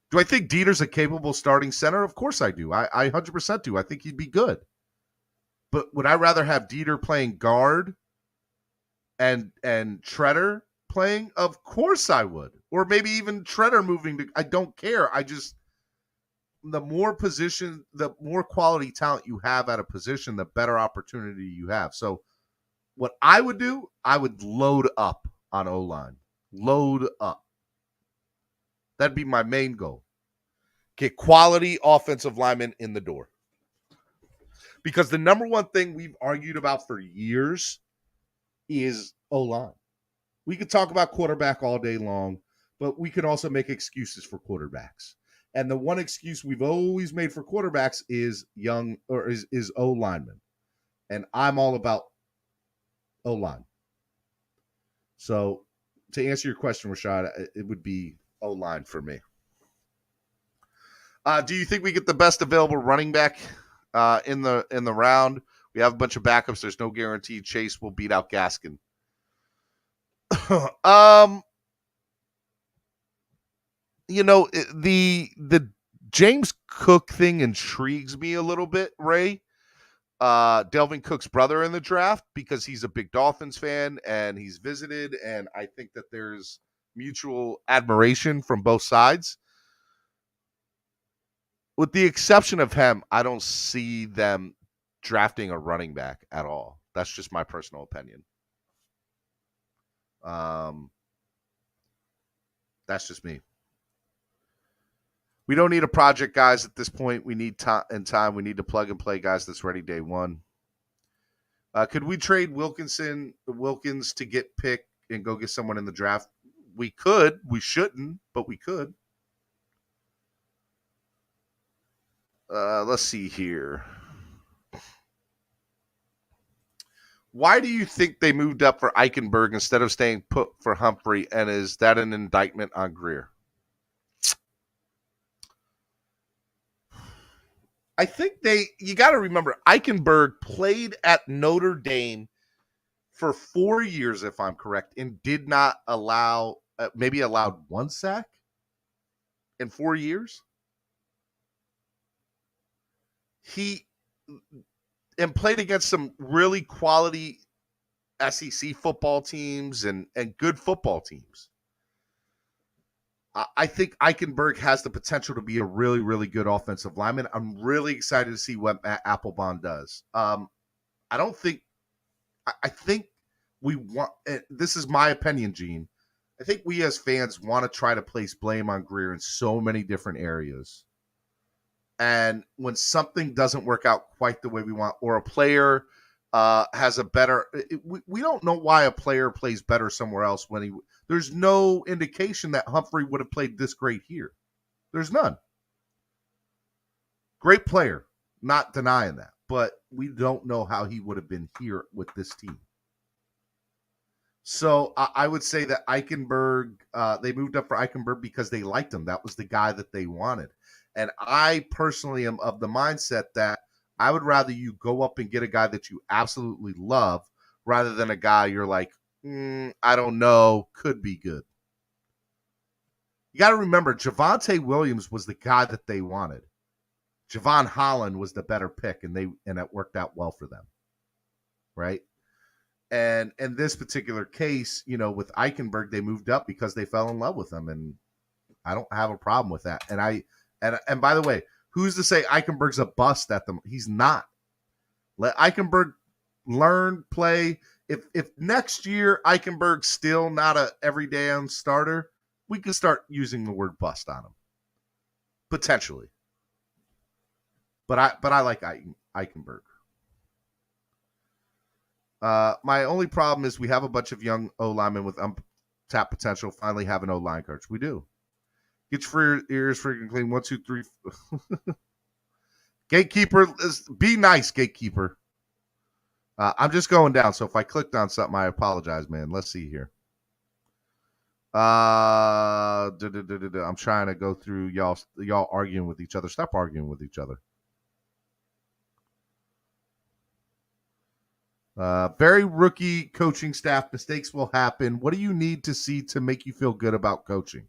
Do I think Dieter's a capable starting center? Of course I do. I 100% do. I think he'd be good. But would I rather have Dieter playing guard and Tretter playing? Of course I would. Or maybe even Tretter moving to – I don't care. The more position, the more quality talent you have at a position, the better opportunity you have. So what I would do, I would load up on O-line. Load up. That'd be my main goal. Get quality offensive linemen in the door. Because the number one thing we've argued about for years is O-line. We could talk about quarterback all day long, but we could also make excuses for quarterbacks. And the one excuse we've always made for quarterbacks is is O-linemen. And I'm all about O-line. So to answer your question, Rashad, it would be O-line for me. Do you think we get the best available running back in the round? We have a bunch of backups. There's no guarantee Chase will beat out Gaskin. The James Cook thing intrigues me a little bit, Ray. Delvin Cook's brother in the draft because he's a big Dolphins fan and he's visited, and I think that there's mutual admiration from both sides. With the exception of him, I don't see them drafting a running back at all. That's just my personal opinion. That's just me. We don't need a project, guys, at this point. We need time. We need to plug and play guys that's ready day one. Could we trade Wilkins to get picked and go get someone in the draft? We could. We shouldn't, but we could. Let's see here. Why do you think they moved up for Eichenberg instead of staying put for Humphrey? And is that an indictment on Greer? I think you got to remember, Eichenberg played at Notre Dame for 4 years, if I'm correct, and did not allow, maybe allowed one sack in 4 years. He played against some really quality SEC football teams and good football teams. I think Eichenberg has the potential to be a really, really good offensive lineman. I'm really excited to see what Matt Applebaum does. I think we want, this is my opinion, Gene. I think we as fans want to try to place blame on Greer in so many different areas. And when something doesn't work out quite the way we want, or a player has a better, we don't know why a player plays better somewhere else when there's no indication that Humphrey would have played this great here. There's none. Great player, not denying that, but we don't know how he would have been here with this team. So I would say that Eichenberg, they moved up for Eichenberg because they liked him. That was the guy that they wanted. And I personally am of the mindset that I would rather you go up and get a guy that you absolutely love rather than a guy you're like, I don't know, could be good. You got to remember, Javonte Williams was the guy that they wanted. Javon Holland was the better pick, and it worked out well for them, right? And in this particular case, with Eichenberg, they moved up because they fell in love with him, and I don't have a problem with that. And by the way, who's to say Eichenberg's a bust at them? He's not. Let Eichenberg learn, play. If next year Eichenberg's still not a everyday starter, we could start using the word bust on him. Potentially. But I like Eichenberg. My only problem is we have a bunch of young O-linemen with untapped potential finally have an O-line coach. We do. Get your ears freaking clean. 1, 2, 3. Gatekeeper, be nice, Gatekeeper. I'm just going down, so if I clicked on something, I apologize, man. Let's see here. I'm trying to go through y'all arguing with each other. Stop arguing with each other. Very rookie coaching staff. Mistakes will happen. What do you need to see to make you feel good about coaching?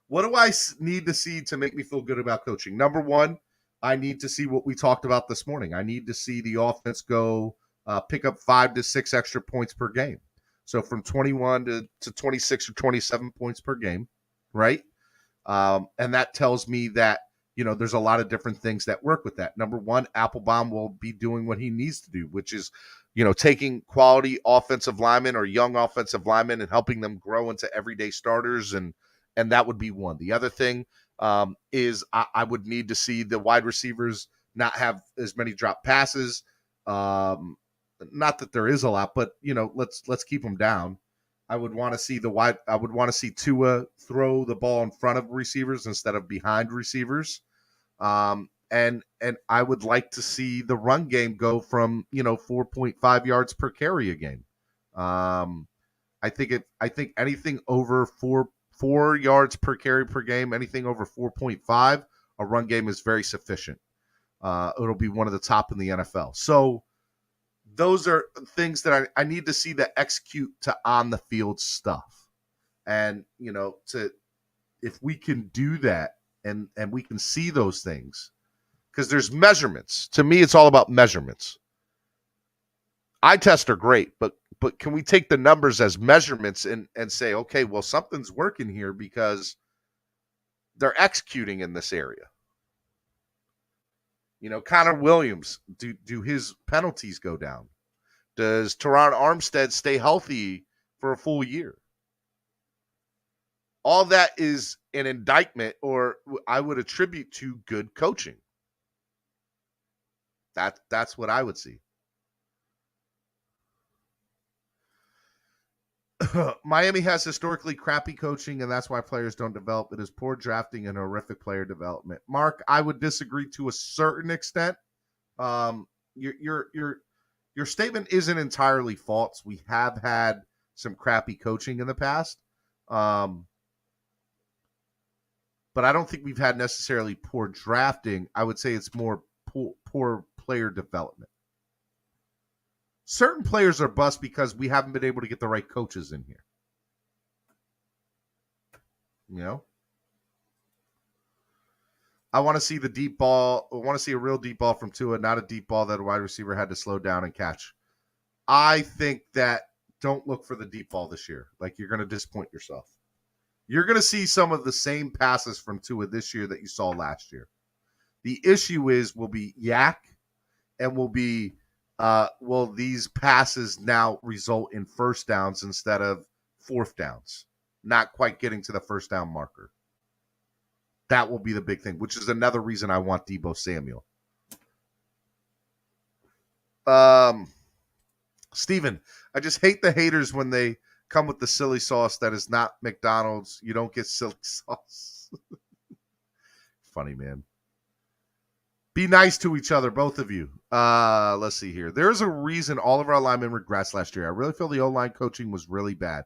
What do I need to see to make me feel good about coaching? Number one, I need to see what we talked about this morning. I need to see the offense go pick up 5 to 6 extra points per game. So from 21 to 26 or 27 points per game, right? And that tells me that, there's a lot of different things that work with that. Number one, Applebaum will be doing what he needs to do, which is, taking quality offensive linemen or young offensive linemen and helping them grow into everyday starters. And that would be one. The other thing is I would need to see the wide receivers not have as many drop passes. Not that there is a lot, but let's keep them down. I would want to see Tua throw the ball in front of receivers instead of behind receivers. And I would like to see the run game go from 4.5 yards per carry a game. I think anything over 4 yards per carry per game, anything over 4.5, a run game is very sufficient. It'll be one of the top in the NFL. So those are things that I need to see that execute to on the field stuff. And, if we can do that and we can see those things, because there's measurements. To me, it's all about measurements. eye tests are great, but can we take the numbers as measurements and say, okay, well, something's working here because they're executing in this area. Connor Williams, do his penalties go down? Does Teron Armstead stay healthy for a full year? All that is an indictment, or I would attribute to good coaching. That's what I would see. Miami has historically crappy coaching, and that's why players don't develop. It is poor drafting and horrific player development. Mark, I would disagree to a certain extent. Your statement isn't entirely false. We have had some crappy coaching in the past, but I don't think we've had necessarily poor drafting. I would say it's more poor player development. Certain players are bust because we haven't been able to get the right coaches in here. I want to see the deep ball. I want to see a real deep ball from Tua, not a deep ball that a wide receiver had to slow down and catch. I think that don't look for the deep ball this year. Like, you're going to disappoint yourself. You're going to see some of the same passes from Tua this year that you saw last year. The issue will be yak, and will be, will these passes now result in first downs instead of fourth downs? Not quite getting to the first down marker. That will be the big thing, which is another reason I want Deebo Samuel. Steven, I just hate the haters when they come with the silly sauce that is not McDonald's. You don't get silly sauce. Funny, man. Be nice to each other, both of you. Let's see here. There's a reason all of our linemen regressed last year. I really feel the O-line coaching was really bad.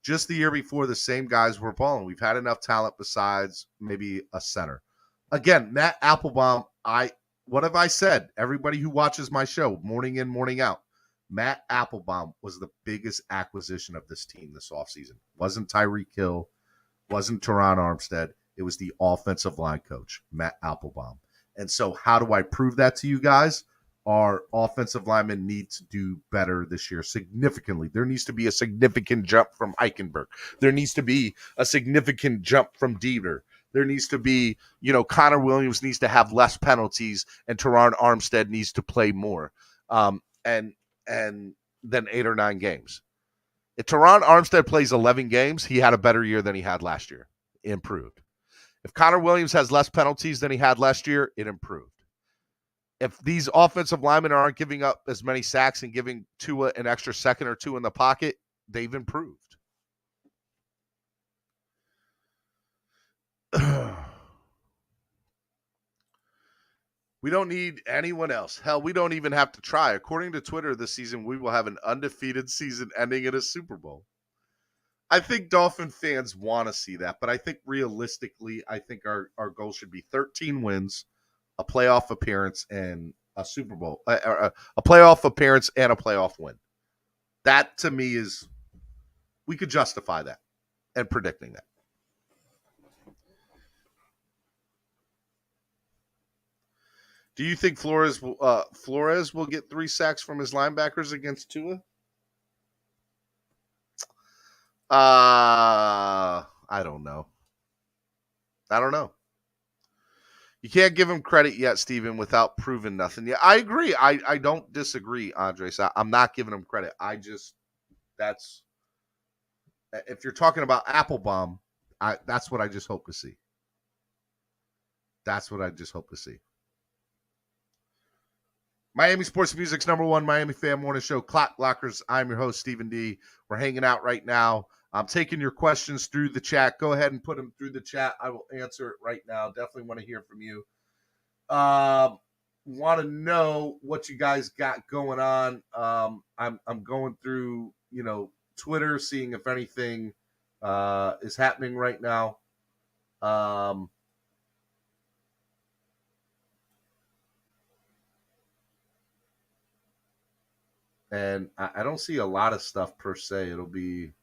Just the year before, the same guys were balling. We've had enough talent besides maybe a center. Again, Matt Applebaum, what have I said? Everybody who watches my show, morning in, morning out, Matt Applebaum was the biggest acquisition of this team this offseason. Wasn't Tyreek Hill, wasn't Teron Armstead. It was the offensive line coach, Matt Applebaum. And so how do I prove that to you guys? Our offensive linemen need to do better this year significantly. There needs to be a significant jump from Eichenberg. There needs to be a significant jump from Deebo. There needs to be, Connor Williams needs to have less penalties, and Teron Armstead needs to play more. And then 8 or 9 games. If Teron Armstead plays 11 games, he had a better year than he had last year. Improved. If Connor Williams has less penalties than he had last year, it improved. If these offensive linemen aren't giving up as many sacks and giving Tua an extra second or two in the pocket, they've improved. We don't need anyone else. Hell, we don't even have to try. According to Twitter this season, we will have an undefeated season ending in a Super Bowl. I think Dolphin fans want to see that, but I think realistically, I think our goal should be 13 wins, a playoff appearance, and a Super Bowl, a playoff appearance and a playoff win. That, to me, is, we could justify that and predicting that. Do you think Flores will get 3 sacks from his linebackers against Tua? I don't know. You can't give him credit yet, Steven, without proving nothing. Yeah, I agree. I don't disagree, Andres. I'm not giving him credit. If you're talking about Applebaum, that's what I just hope to see. Miami Sports Music's #1 Miami fan morning show, Clock Blockers. I'm your host, Stephen D. We're hanging out right now. I'm taking your questions through the chat. Go ahead and put them through the chat. I will answer it right now. Definitely want to hear from you. Want to know what you guys got going on. I'm going through, Twitter, seeing if anything is happening right now. And I don't see a lot of stuff per se. It'll be...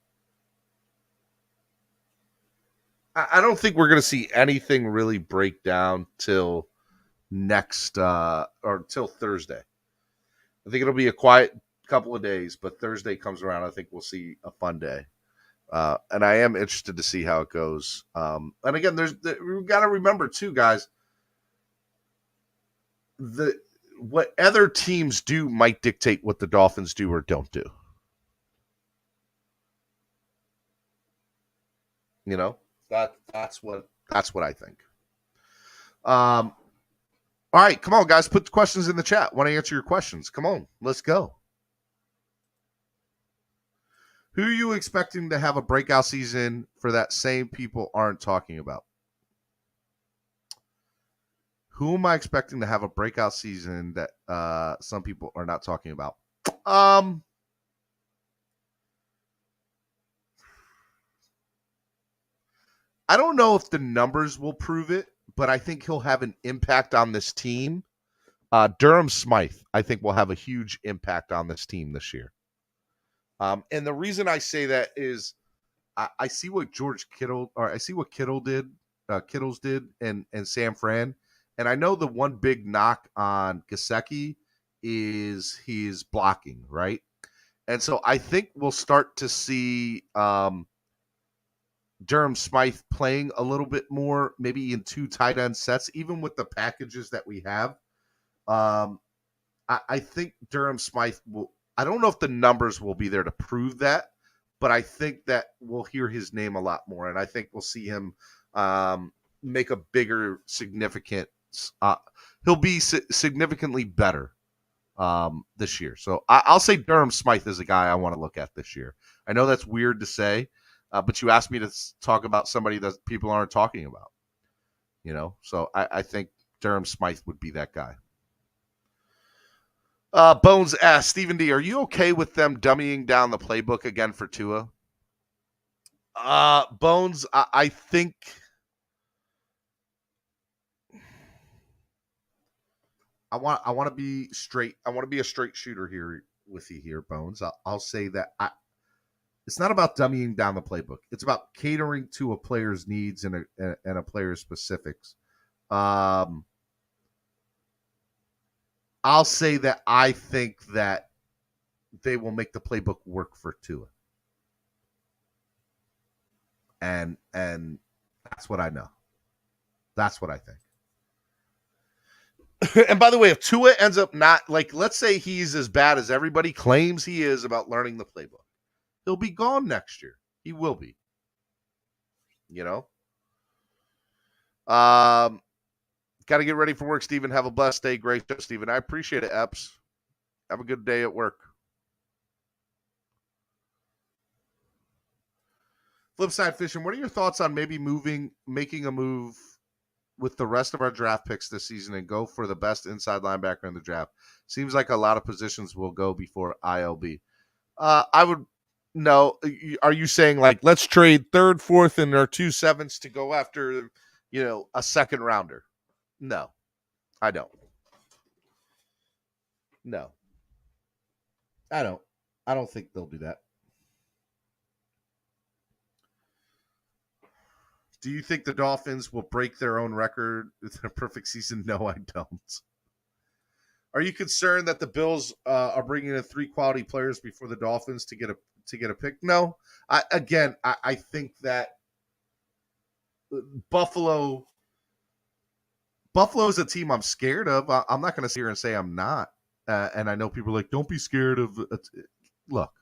I don't think we're going to see anything really break down till next or till Thursday. I think it'll be a quiet couple of days, but Thursday comes around. I think we'll see a fun day. And I am interested to see how it goes. And again, we've got to remember too, guys, what other teams do might dictate what the Dolphins do or don't do. You know, that's what I think. All right, come on, guys, put the questions in the chat. Want to answer your questions? Come on, let's go. Who are you expecting to have a breakout season for that same people aren't talking about? Who am I expecting to have a breakout season that some people are not talking about? I don't know if the numbers will prove it, but I think he'll have an impact on this team. Durham Smythe, I think, will have a huge impact on this team this year. And the reason I say that is I see what Kittles did and Sam Fran. And I know the one big knock on Gesicki is his blocking, right? And so I think we'll start to see Durham Smythe playing a little bit more, maybe in 2 tight end sets, even with the packages that we have. I think Durham Smythe will. I don't know if the numbers will be there to prove that, but I think that we'll hear his name a lot more, and I think we'll see him make a bigger, significant. He'll be significantly better this year. So I'll say Durham Smythe is a guy I want to look at this year. I know that's weird to say, but you asked me to talk about somebody that people aren't talking about. You know, so I think Durham Smythe would be that guy. Bones asks, Stephen D, are you okay with them dummying down the playbook again for Tua? Bones, I think I want to be straight. I want to be a straight shooter here with you here, Bones. I'll say that it's not about dummying down the playbook. It's about catering to a player's needs and a player's specifics. I'll say that I think that they will make the playbook work for Tua. And that's what I know. That's what I think. And by the way, if Tua ends up not, like, let's say he's as bad as everybody claims he is about learning the playbook, he'll be gone next year. He will be. You know? Got to get ready for work, Stephen. Have a blessed day. Great show, Stephen. I appreciate it, Epps. Have a good day at work. Flipside Fishing, what are your thoughts on maybe making a move with the rest of our draft picks this season and go for the best inside linebacker in the draft? Seems like a lot of positions will go before ILB. I would no. Are you saying, like, let's trade 3rd, 4th, and our 2 7s to go after, a second rounder? No, I don't. No, I don't. I don't think they'll do that. Do you think the Dolphins will break their own record with a perfect season? No, I don't. Are you concerned that the Bills are bringing in 3 quality players before the Dolphins to get a pick? No. I think that Buffalo is a team I'm scared of. I'm not going to sit here and say I'm not. And I know people are like, don't be scared of. Look,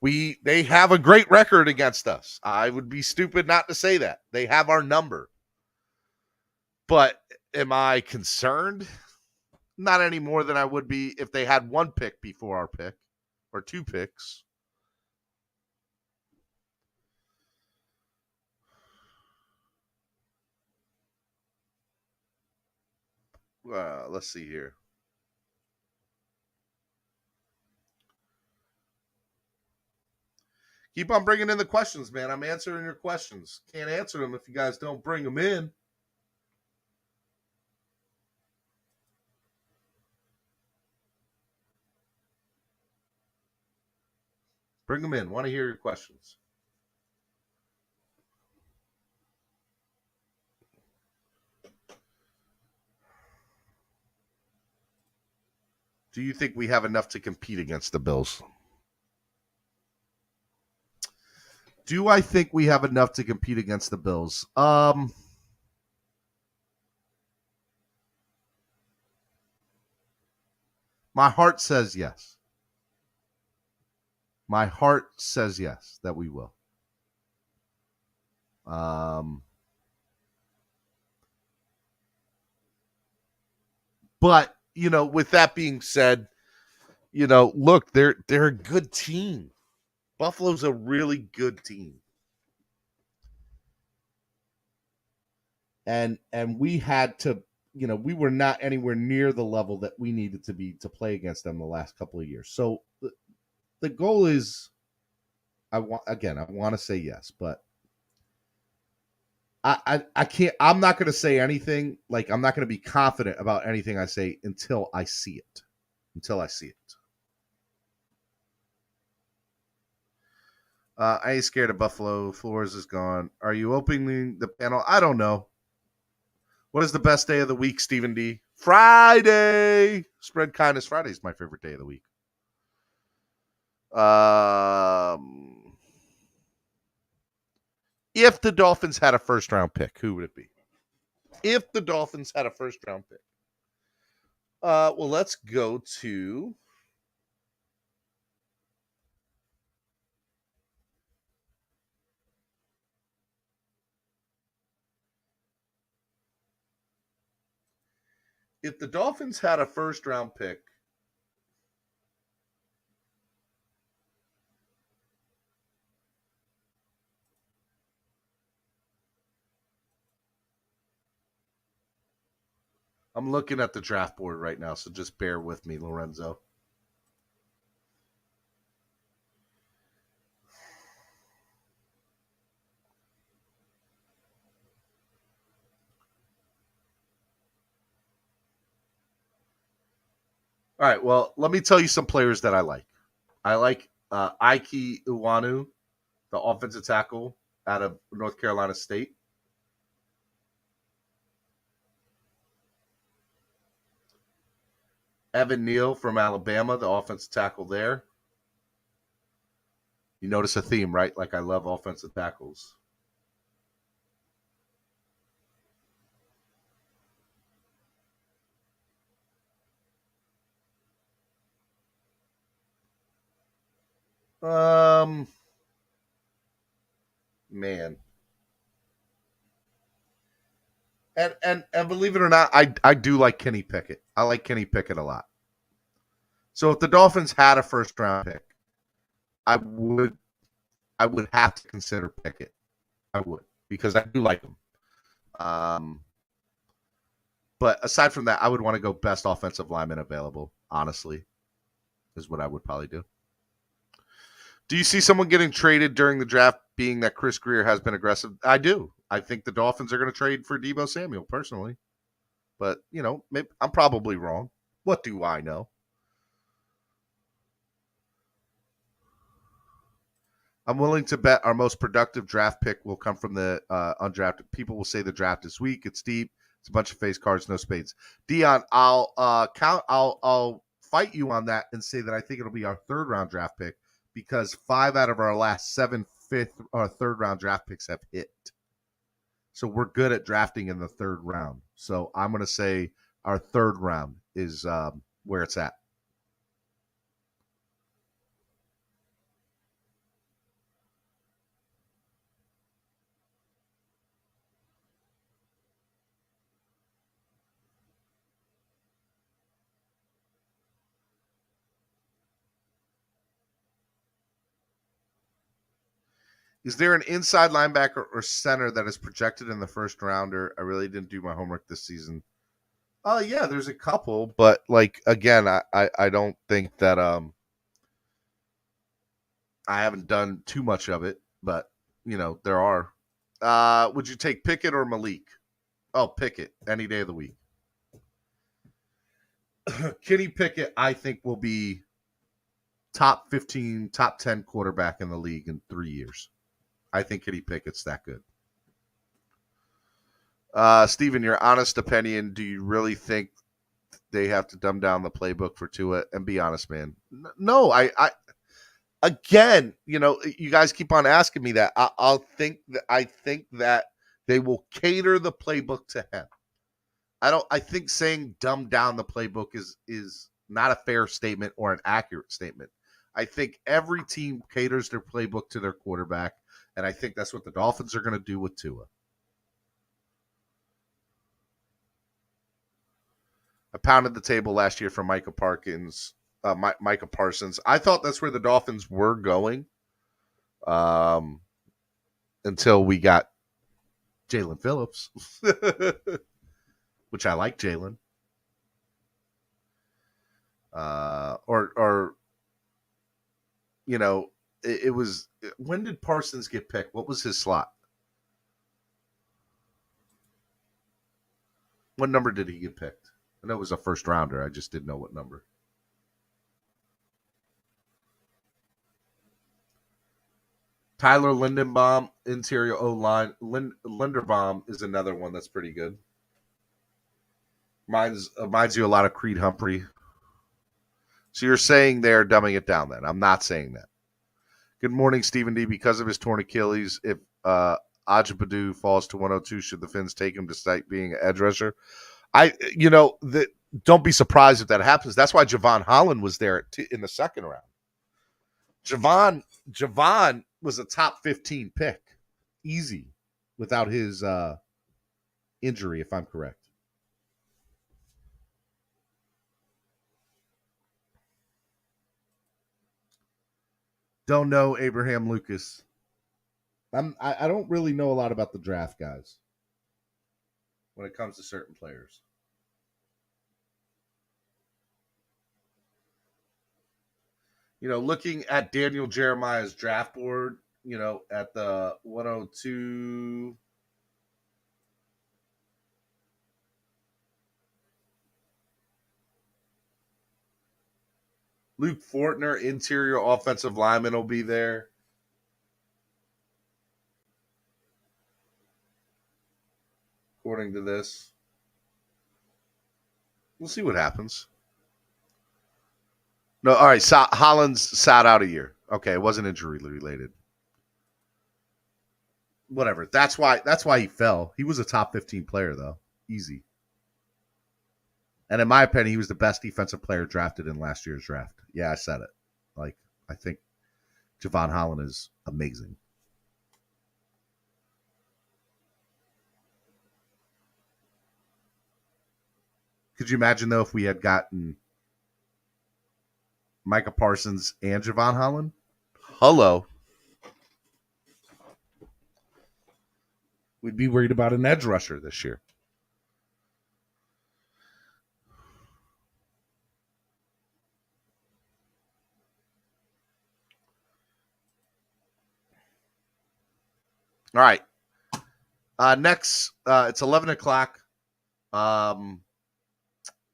they have a great record against us. I would be stupid not to say that. They have our number. But am I concerned? Not any more than I would be if they had 1 pick before our pick or 2 picks. Let's see here. Keep on bringing in the questions, man. I'm answering your questions. Can't answer them if you guys don't bring them in. Bring them in. Want to hear your questions. Do you think we have enough to compete against the Bills? Do I think we have enough to compete against the Bills? My heart says yes. My heart says yes, that we will. But, with that being said, look, they're a good team. Buffalo's a really good team. And we had to, we were not anywhere near the level that we needed to be to play against them the last couple of years. So the goal is, I want to say yes, but I can't, I'm not going to say anything. Like, I'm not going to be confident about anything I say until I see it. I ain't scared of Buffalo. Flores is gone. Are you opening the panel? I don't know. What is the best day of the week, Stephen D? Friday. Spread Kindness Friday is my favorite day of the week. If the Dolphins had a first-round pick, who would it be? If the Dolphins had a first-round pick. Well, let's go to... If the Dolphins had a first-round pick, I'm looking at the draft board right now, so just bear with me, Lorenzo. All right, well, let me tell you some players that I like. I like Ike Iwanu, the offensive tackle out of North Carolina State. Evan Neal from Alabama, the offensive tackle there. You notice a theme, right? Like, I love offensive tackles. Man. And believe it or not, I do like Kenny Pickett. I like Kenny Pickett a lot. So if the Dolphins had a first round pick, I would have to consider Pickett. I would, because I do like him. But aside from that, I would want to go best offensive lineman available, honestly, is what I would probably do. Do you see someone getting traded during the draft, being that Chris Greer has been aggressive? I do. I think the Dolphins are going to trade for Deebo Samuel, personally. But, maybe I'm probably wrong. What do I know? I'm willing to bet our most productive draft pick will come from the undrafted. People will say the draft is weak. It's deep. It's a bunch of face cards, no spades. Dion, I'll fight you on that and say that I think it'll be our third-round draft pick, because 5 out of our last 7 fifth or third-round draft picks have hit. So we're good at drafting in the third round. So I'm going to say our third round is where it's at. Is there an inside linebacker or center that is projected in the first rounder? I really didn't do my homework this season. Yeah, there's a couple, but again, I don't think that I haven't done too much of it, but there are. Would you take Pickett or Malik? Oh, Pickett any day of the week. Kenny Pickett, I think, will be top 15, top 10 quarterback in the league in 3 years. I think Kenny Pickett's that good. Steven, your honest opinion, do you really think they have to dumb down the playbook for Tua. And be honest, man. No, I again, you guys keep on asking me that. I think that they will cater the playbook to him. I think saying dumb down the playbook is not a fair statement or an accurate statement. I think every team caters their playbook to their quarterback, and I think that's what the Dolphins are going to do with Tua. I pounded the table last year for Micah Parsons. I thought that's where the Dolphins were going until we got Jalen Phillips, which I like Jalen. It was, when did Parsons get picked? What was his slot? What number did he get picked? I know it was a first rounder. I just didn't know what number. Tyler Linderbaum, interior O-line. Linderbaum is another one that's pretty good. Reminds you a lot of Creed Humphrey. So you're saying they're dumbing it down then. I'm not saying that. Good morning, Stephen D. Because of his torn Achilles, if Ajibadu falls to 102, should the Finns take him despite being an edge rusher? Don't be surprised if that happens. That's why Javon Holland was there in the second round. Javon was a top 15 pick. Easy. Without his injury, if I'm correct. Don't know Abraham Lucas. I don't really know a lot about the draft, guys, when it comes to certain players. Looking at Daniel Jeremiah's draft board, at the 102. Luke Fortner, interior offensive lineman, will be there. According to this. We'll see what happens. No, all right. Hollins sat out a year. Okay, it wasn't injury related. Whatever. That's why he fell. He was a top 15 player, though. Easy. And in my opinion, he was the best defensive player drafted in last year's draft. Yeah, I said it. I think Javon Holland is amazing. Could you imagine, though, if we had gotten Micah Parsons and Javon Holland? Hello. We'd be worried about an edge rusher this year. All right. Next, it's 11 o'clock.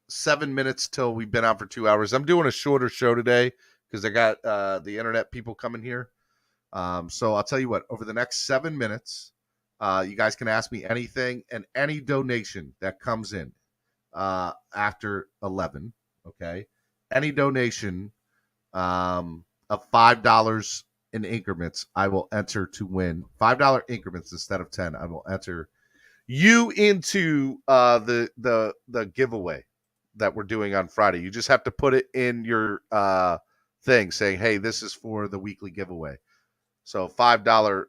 7 minutes till we've been out for 2 hours. I'm doing a shorter show today because I got the internet people coming here. So I'll tell you what, over the next 7 minutes, you guys can ask me anything, and any donation that comes in after 11, okay? Any donation of $5 in increments, I will enter to win. $5 increments instead of 10. I will enter you into the giveaway that we're doing on Friday. You just have to put it in your thing saying, hey, this is for the weekly giveaway. So $5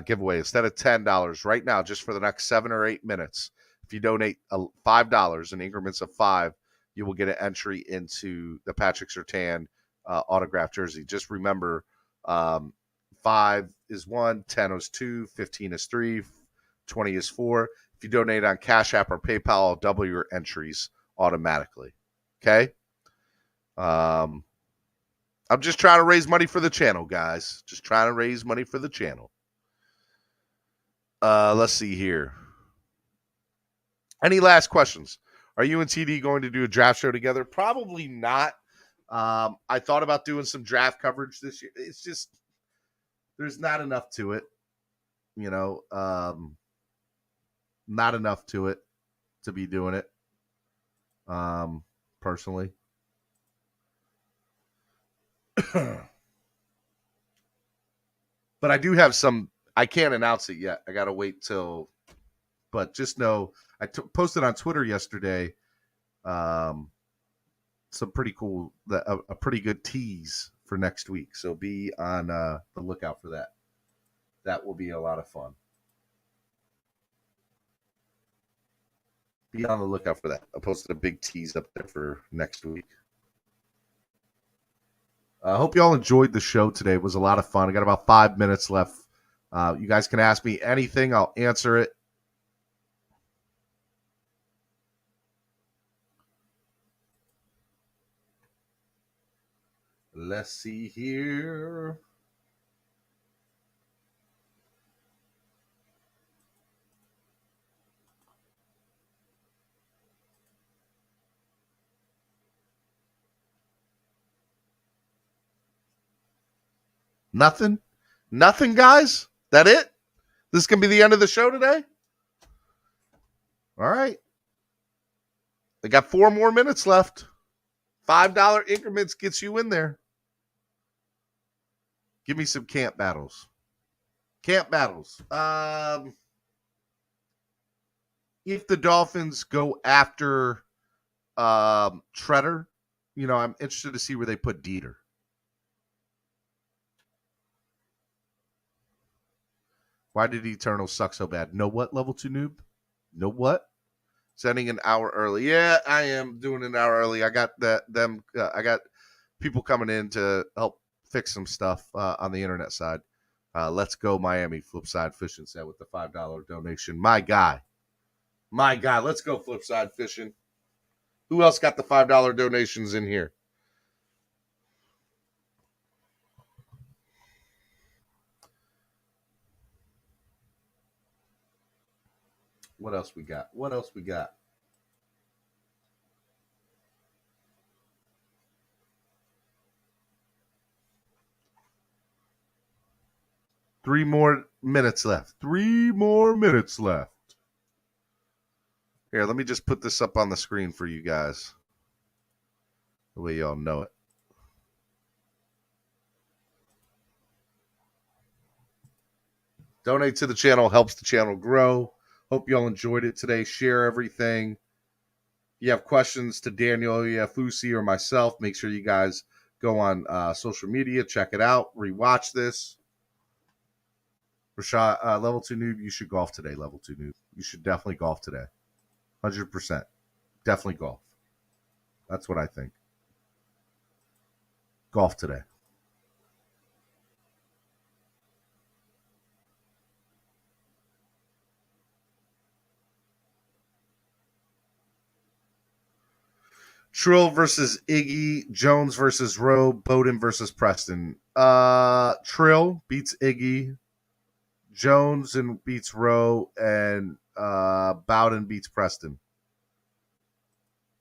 giveaway instead of $10 right now, just for the next 7 or 8 minutes. If you donate $5 in increments of 5, you will get an entry into the Patrick Surtain autographed jersey. Just remember, 5 is 1, 10 is 2, 15 is 3, 20 is 4. If you donate on Cash App or PayPal, I'll double your entries automatically. Okay? I'm just trying to raise money for the channel, guys. Just trying to raise money for the channel. Let's see here. Any last questions? Are you and TD going to do a draft show together? Probably not. I thought about doing some draft coverage this year. It's just, there's not enough to it. Not enough to it to be doing it. personally. But I do have some. I can't announce it yet. I got to wait till. But just know, I posted on Twitter yesterday some pretty cool, a pretty good tease for next week. So be on the lookout for that. That will be a lot of fun. Be on the lookout for that. I posted a big tease up there for next week. I hope you all enjoyed the show today. It was a lot of fun. I got about 5 minutes left. You guys can ask me anything. I'll answer it. Let's see here. Nothing? Nothing, guys? That it? This is going to be the end of the show today? All right. I got 4 more minutes left. $5 increments gets you in there. Give me some camp battles. Camp battles. If the Dolphins go after Treader, I'm interested to see where they put Dieter. Why did Eternal suck so bad? Know what, level 2 noob? Know what? Sending an hour early. Yeah, I am doing an hour early. I got I got people coming in to help fix some stuff on the internet side. Let's go Miami. Flipside Fishing said with the $5 donation. My guy. Let's go Flipside Fishing. Who else got the $5 donations in here? What else we got? 3 more minutes left. 3 more minutes left. Here, let me just put this up on the screen for you guys. The way y'all know it. Donate to the channel. Helps the channel grow. Hope y'all enjoyed it today. Share everything. If you have questions to Daniel, Oyefusi, or myself, make sure you guys go on social media. Check it out. Rewatch this. Rashad, level 2 noob, you should golf today, level 2 noob. You should definitely golf today. 100%. Definitely golf. That's what I think. Golf today. Trill versus Iggy, Jones versus Rowe, Bowden versus Preston. Trill beats Iggy, Jones and beats Rowe, and Bowden beats Preston.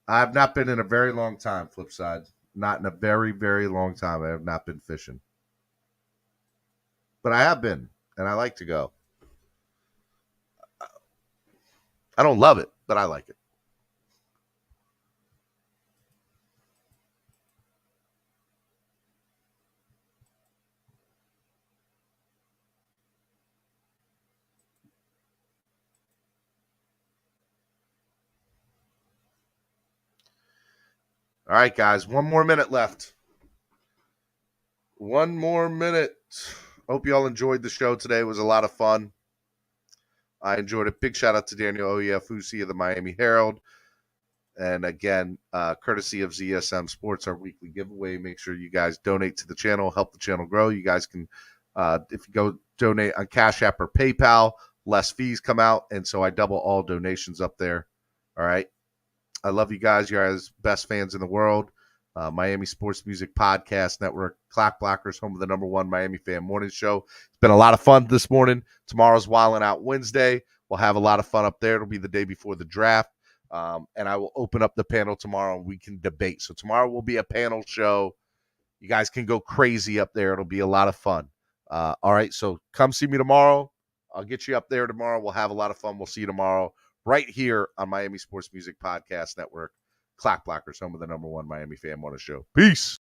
I have not been in a very long time, Flipside. Not in a very, very long time. I have not been fishing. But I have been, and I like to go. I don't love it, but I like it. All right, guys. 1 more minute left. 1 more minute. Hope you all enjoyed the show today. It was a lot of fun. I enjoyed it. Big shout out to Daniel Oyefusi of the Miami Herald. And again, courtesy of ZSM Sports, our weekly giveaway. Make sure you guys donate to the channel, help the channel grow. You guys can, if you go donate on Cash App or PayPal, less fees come out. And so I double all donations up there. All right. I love you guys. You guys best fans in the world. Miami Sports Music Podcast Network, Clock Blockers, home of the #1 Miami fan morning show. It's been a lot of fun this morning. Tomorrow's Wildin' Out Wednesday. We'll have a lot of fun up there. It'll be the day before the draft. And I will open up the panel tomorrow and we can debate. So tomorrow will be a panel show. You guys can go crazy up there. It'll be a lot of fun. All right. So come see me tomorrow. I'll get you up there tomorrow. We'll have a lot of fun. We'll see you tomorrow right here on Miami Sports Music Podcast Network, Clock Blockers, home of the #1 Miami fan morning show. Peace.